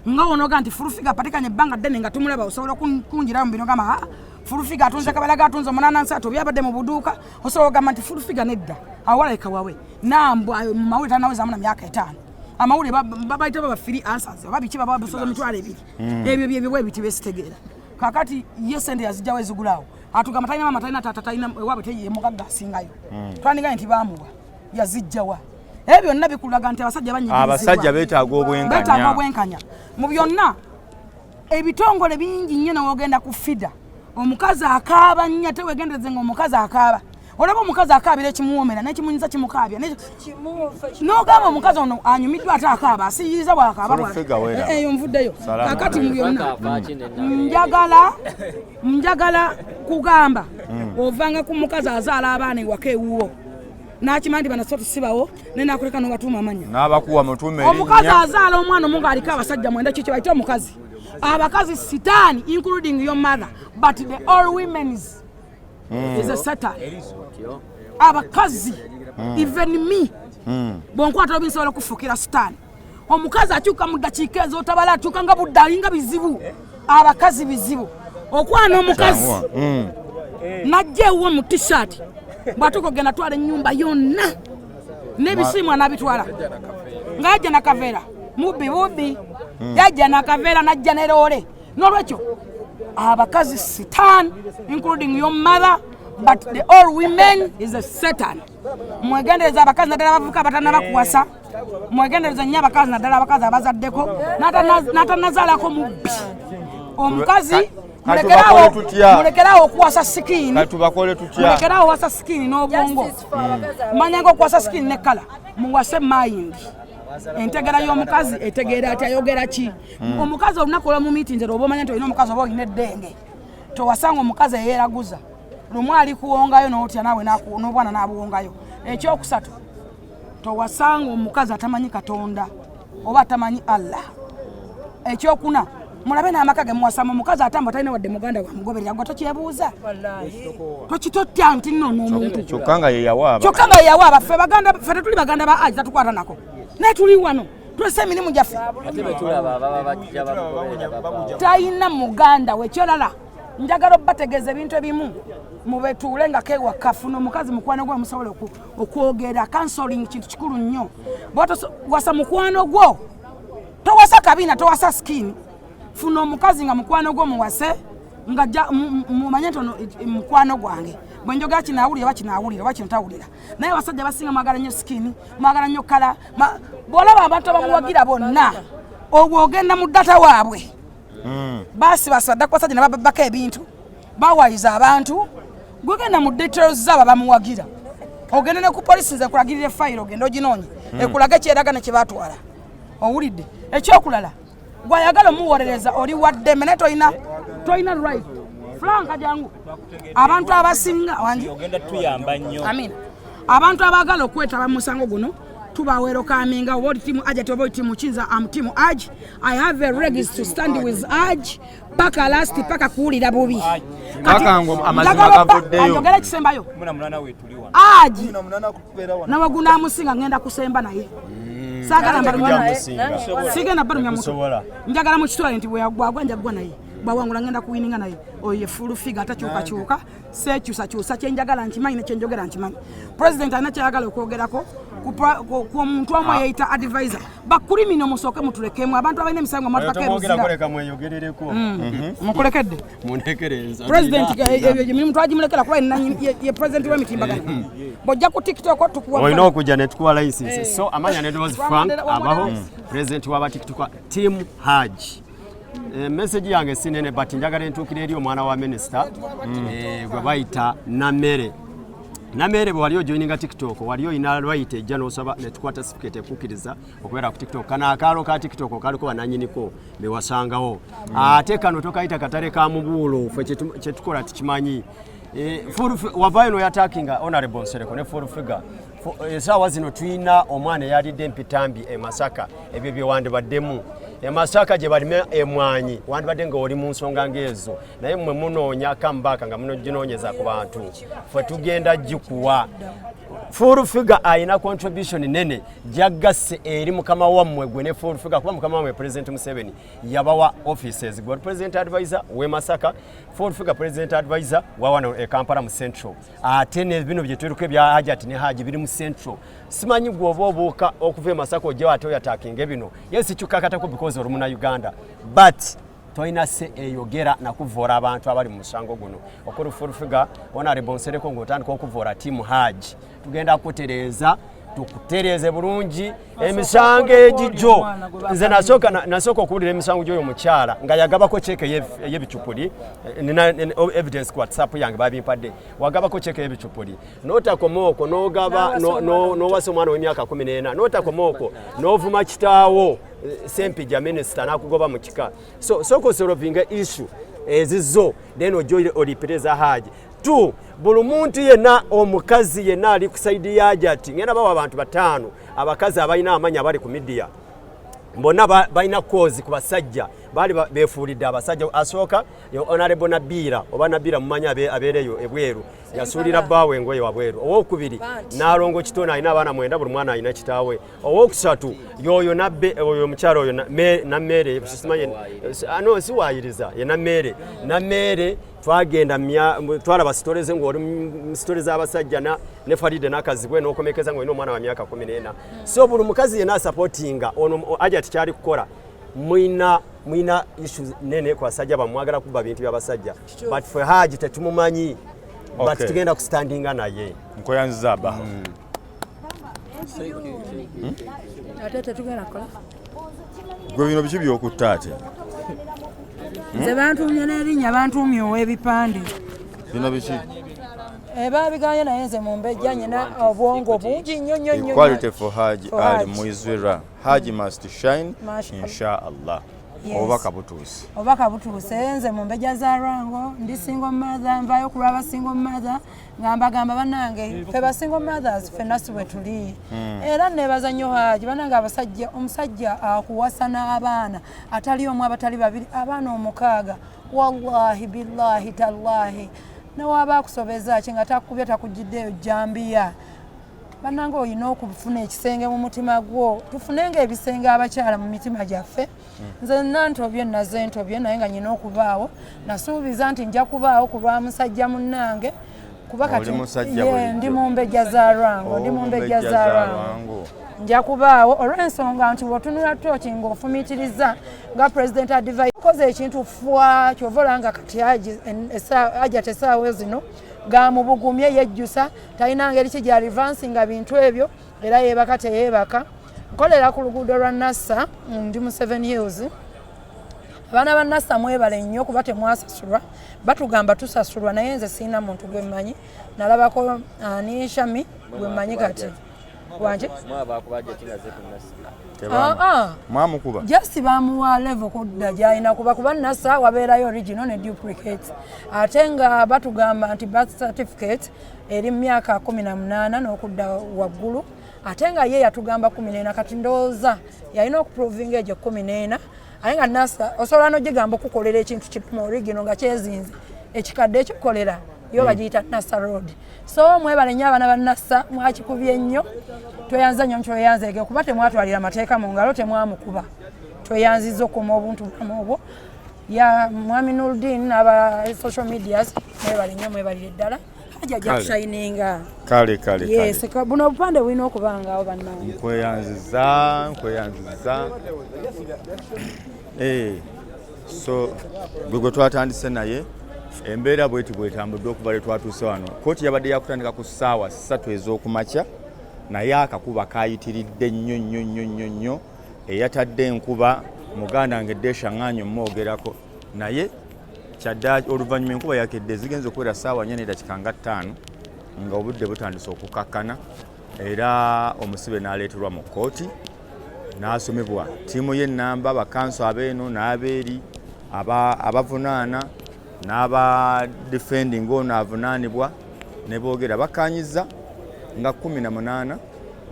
Speaker 4: nga onoga nti Furufiga apatikanye ebbanga ddene nga tumulaba osobola kunjirayo mu bino gamba Furufiga atunze kabalaga atunze omunanansatu byabadde mu buduuka osobola ogamba nti Furufiga nedda awaleka wawe Nambwa mu mawulire tanawezaamu na myaka 5 amawulire babayita babafiri answers oba biki baba basoza emitwalo ebiri ebyo byebyo bwebiti besitegeera. Kakati ye sente yazijjawo ezigulaawo atugamba talina mama talina taata talina ewaabwe teye mugagga asingayo twandigaye nti baamuwa yazijjawa. Ebyo byonna bikulaga nti abasajja banyigirizibwa
Speaker 2: abasajja beetaaga
Speaker 4: obwenkanya mu byonna ebitongole bingi nnyo n'ogenda ku fida omukazi akaaba nnyo ate wegendereze ng'omukazi akaaba olaba omukazi akaabira ekimuwoomera n'ekimunyiza kimukaabya n'ogamba omukazi ono anyumiddwa ate akaaba asiyiriza bw'akaaba eyo nvuddeyo. Kakati mu byonna njagala kugamba ovanga ku mukazi azaala abaana ewaka ewuwo n'akimanya nti banasoto sibawo nenakuleka n'obatuuma amannya
Speaker 2: n'abakuwa mutume erinnya
Speaker 4: omukazi azaala omwana omu ng'aliko abasajja mwenda kyo bayite omukazi abakazi sitaani including your mother but the all women is a satan abakazi even me bwonkwata obinsobola okufukira sitaani omukazi akyuka mu ddakiika ezo otabala akyuka nga budde alinga bizibu abakazi bizibu okwana omukazi najjeewo mu t-shirt bwatuko genda twala ennyumba yonna n'ebisimu anabitwala ng'ajja na kaveera mubbi yajja na kaveera najja ne loole n'olwekyo abakazi sitan including your mother but the all women is a Satan. Mwegendereza abakazi naddala abavubuka abatana bakuwasa mwegendereza nnyo abakazi naddala abakazi abazaddeko n'atanazaalako mubbi omukazi mulekerawo okuwasa sikini mulekerawo okuwasa sikini n'obwongo manyanga okuwasa sikini ne kala muwase mind entegera y'omukazi etegeera ati ayogera ki omukazi olunaku olwo mu meeting oba omanya nti olina omukazi oba olina eddenge towasanga omukazi eyeeraguza lumu ali kuwongayo n'otya naawe n'obwana n'abuwongayo ekyokusatu towasanga omukazi atamanyi katonda oba atamanyi Allah ekyokuna mulabe n'amaka ge muwasama omukazi atamba talina wadde muganda gwa mugoberera gwe tokyebuuza tokitotya nti nno n'omuntu
Speaker 2: kyokka nga yeyawaaba ffe
Speaker 4: tetuli baganda ba Hajji tatukwata nako naye tuli wano tulese emirimu gyaffe talina muganda wekyolala njagala obategeeza ebintu ebimu mubetuule nga kewakafu n'omukazi mukwano gwe musobola okwogera counseling kintu kikulu nnyo wasa mukwano gwo towasa kabina towasa skini funa omukazi nga mukwano gwo muwase nga mumanye nti mukwano gwange bwe njogera kinaawulira oba kino tawulira naye abasajja basinga mwagala nnyo skini mwagala nnyo kala bw'olaba abantu abamuwagira bonna obwo ogenda mu ddata waabwe basibasibadda ku basajja ne bababako ebintu bawayiza abantu gwegenda mu details zaabo bamuwagira ogende ne ku polisi nze kulagirira efayiro ogende oginoonye ekulaga ekyeraga ne kye baatwala owulidde ekyokulala gwayagala omuwolereza oli waddeme naye tolina right franka jangu abantu abasinga amina abantu abaagala okwetaba mu musango guno tubaweero kaminga oba oli timu Hajat oba oli timu Kinza am timu Hajji I have a regs to stand with Hajji paka last paka kuwulira bubi njogera ekisembayo Hajji nawaguna amusinga ngenda kusemba naye sagala sigenda balumya muto njagala mu kitwale nti bwagwa njagwa naye bwawangula ngenda kuwininga naye oye full figure atakyukakyuka sekyusakyusa kyenjagala nkimanyi nekyenjogera nkimanyi president alina kyayagala okwogerako ku muntu omu yeyita advisor bakulimino musooke mutulekemu abantu abalina emisango mukulekedde president emirimu twagimulekera kuba ye president w'emitimbagano bw'ojja ku tiktok tukuwa
Speaker 16: olina okujja ne tukuwa license so amanya Nedros Frank abaho president w'aba tiktok team Hajji message yange sinene but njagala entuukire eri omwana wa minister gwe bayita Namere bwe waliyo joininga TikTok waliyo ina right ejja n'osaba ne tukwata certificate ekukkiriza okubeera ku TikTok kana akaalo ka TikTok kaliko bananyiniko be wasangawo ate kano tokayita katale ka mubuulo ffe kye tukola tukimanyi wavayo no yatakinga honorable Nsereko ne full figure esaawa zino tuyina omwana eyalidde empitambi e Masaka ebyo bye wandibaddemu e Masaka gye balime emwanyi wandibadde nga oli mu nsonga ng'ezo naye mmwe munoonya kambaka nga munoginoonyeza ku bantu ffe tugenda gikuwa full figure ayina contribution nene gyagasse eri mukama wammwe gwe ne full figure kuba mukama wammwe President Museveni yabawa offices gwe President Advisor we Masaka full figure President Advisor wa wano e Kampala mu Central ate ne bino bye tuliko ebya Hajat ne Hajji biri mu Central simanyi gwe obuuka okuva e Masaka ojja ate oyatakinga ebino yesi kyukakatako because oli muna Uganda but toina se eyogera na kuvora abantu abali mu musango guno okuru full figure honorable Nsereko ng'otandika okuvora team Hajji tugenda kutereza tukutereze bulungi emisango egijo nze nasooka okuwulira emisango gy'oyo mukyala nga yagabako cheke y'ebicupuli nina evidence ku WhatsApp yange babimpadde wagabako cheke y'ebicupuli n'otakomaoko n'ogaba n'owasa omwana w'emyaka 14 n'otakomaoko n'ovuma kitaawo Sempija minister n'akugoba mu kika so sooka issue ezizo then ojo olipereza Hajji tu buli muntu yenna omukazi yenna ali ku side ya Hajat ngenda bawa abantu 5 abakazi abalina amanya bali ku media mbona balina cause ku basajja bali befuulidde abasajja asooka honorable Nabira oba Nabira mumanya abeereyo ebweru yasuulira bbaawe engoye wabweru. Owokubiri n'alongo kitona alina abaana 9 buli mwana alina kitaawe. Owokusatu yoyo nabbe oyo omukyala oyo nammere simanyi ano siwaayiriza ye nammere twagenda twalaba sitole ze ng'oli sitole z'abasajja ne Faride n'akazibwe n'okomekeza ng'olina omwana wa myaka 14. So buli mukazi yenna asupportinga ono Hajat kyali kukola mwina issues nene kwa basajja bamwagala kuba bintu by'abasajja but for Hajji tetumumanyi but tugenda kustandinga naye
Speaker 2: nkoyanziza Abaho
Speaker 4: ate tugenda kola
Speaker 2: gwe bino biki by'okutta ate
Speaker 4: nze bantumye n'erinnya bantumye ow'ebipande
Speaker 2: bino biki
Speaker 4: babiganye naye nze mumbejja nyina obwongo bungi nnyo
Speaker 2: equality for Hajji ali muizwira Hajji must shine inshallah obubaka butuuse nze mumbejja za Lwango ndi single mother nvayo ku lwaba single mother ngamba bannange ffe ba single mothers ffenna si bwe tuli era neebaza nnyo Hajji bannange abasajja omusajja akuwasa n'abaana atali omu abatali babiri abaana 6 wallahi billahi tallahi nawaba akusobeza ki nga takubye takugiddeyo jambiya bannange olina okufuna ekisenge mu mutima gwo tufunenga ebisenge abakyala mu mitima gyaffe nze nantobye naze ntobye naye nga nyina okubaawo nasuubiza nti nja kubaawo ku lwa musajja munnange kuba kati ndi mu mbejja za Lwango nja kubaawo olw'ensonga nti bw'otunula tooki ng'ofumiitiriza nga president advice koze ekintu fwa kyova olanga kati Hajat essaawa zino gamubugumye yejjusa talina ngeri ki gyali advancinga bintu ebyo era yeebaka teyeebaka nkolera ku luguudo lwa Nassa ndi mu 7 Hills abaana ba Nassa mwebale nnyo kuba temwasasulwa batugamba tusasulwa naye nze sirina muntu gwe mmanyi nalabako ani Shami gwe mmanyi kati wanje mwamukuba
Speaker 4: just bamuwa level kudda gyalina kuba Nassa wabeerayo original ne duplicate ate nga batugamba nti birth certificate eri myaka 18 n'okudda waggulu ate nga ye yatugamba 14 kati ndowooza yalina okuprovinga egyo 14 aye nga Nassa osobola n'ogigamba okukolera ekintu kimu original nga kyezinze ekikadde ekikukolera yo bagiyita Nassa road so mwebale nnyo abaana ba Nassa mwakikubye nnyo tweyanza nnyo ntweyanzeege kuba temwatwalira amateeka mu ngalo temwamukuba tweyanziza okuma obuntu bwamu obwo ya mwami Nuruddin n'aba social medias mwebale nnyo mwebalire ddala Hajja ajja kushininga
Speaker 2: kale
Speaker 4: yes buno obupande bulina okubangaawo bannange
Speaker 2: nkweyanziza so gwe twatandise naye embeera bweti bwetambudde okuva lwe twatuuse wano kooti yabadde yakutandika ku ssaawa 3 ez'okumakya naye akakuba kayitiridde nnyo eyatadde enkuba muganda wange Desha Ng'anyo mmoogerako naye kyadda oluvannyuma enkuba yakedde zigenze okubeera ssaawa 4:05 nga obudde butandise okukakkana era omusibe n'aleeterwa mu kooti n'asomebwa ttiimu y'ennamba bakanso abeeno n'abeeri abavunaana n'aba defending ono avunaanibwa ne boogera bakanyiza nga 18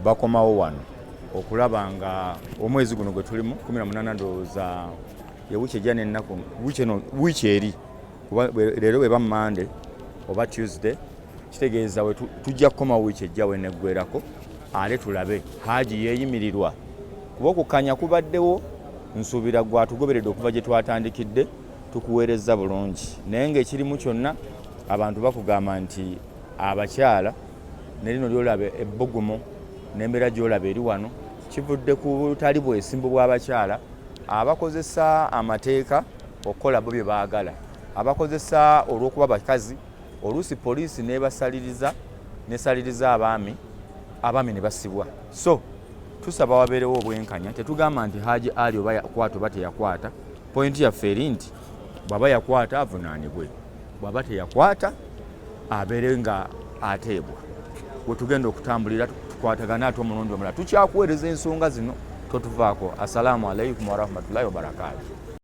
Speaker 2: bakomawo wano okulaba nga omwezi guno gwe tulimu 18 ndowooza yewiki ejja n'ennaku wiiki eri kuba leero bwe ba Monday oba Tuesday kitegeeza we tujja kukomawo wiiki ejja weneggwerako ate tulabe Hajji yeeyimirirwa kuba okukanya kubaddewo nsuubira gwatugoberedde okuva gye twatandikidde tukuweereza bulungi naye ng'ekirimu kyonna abantu bakugamba nti abakyala ne lino lyolaba ebbugumu n'embeera gy'olaba eri wano kivudde ku butali bwesimbu bw'abakyala abakozesa amateeka okukola bo bye baagala abakozesa olw'okuba bakazi oluusi poliisi nesaliriza abaami ne basibwa so tusaba wabeerewo obwenkanya tetugamba nti Hajji ali oba yakwata oba teyakwata pointi yaffe eri nti bw'aba yakwata avunaanibwe bw'aba teyakwata abeere nga ateebwa bwe tugenda okutambulira tukwatagana ate omulundi omulala tukyakuweereza ensonga zino totuvaako. Assalamu alaikum warahmatullahi wabarakatuh.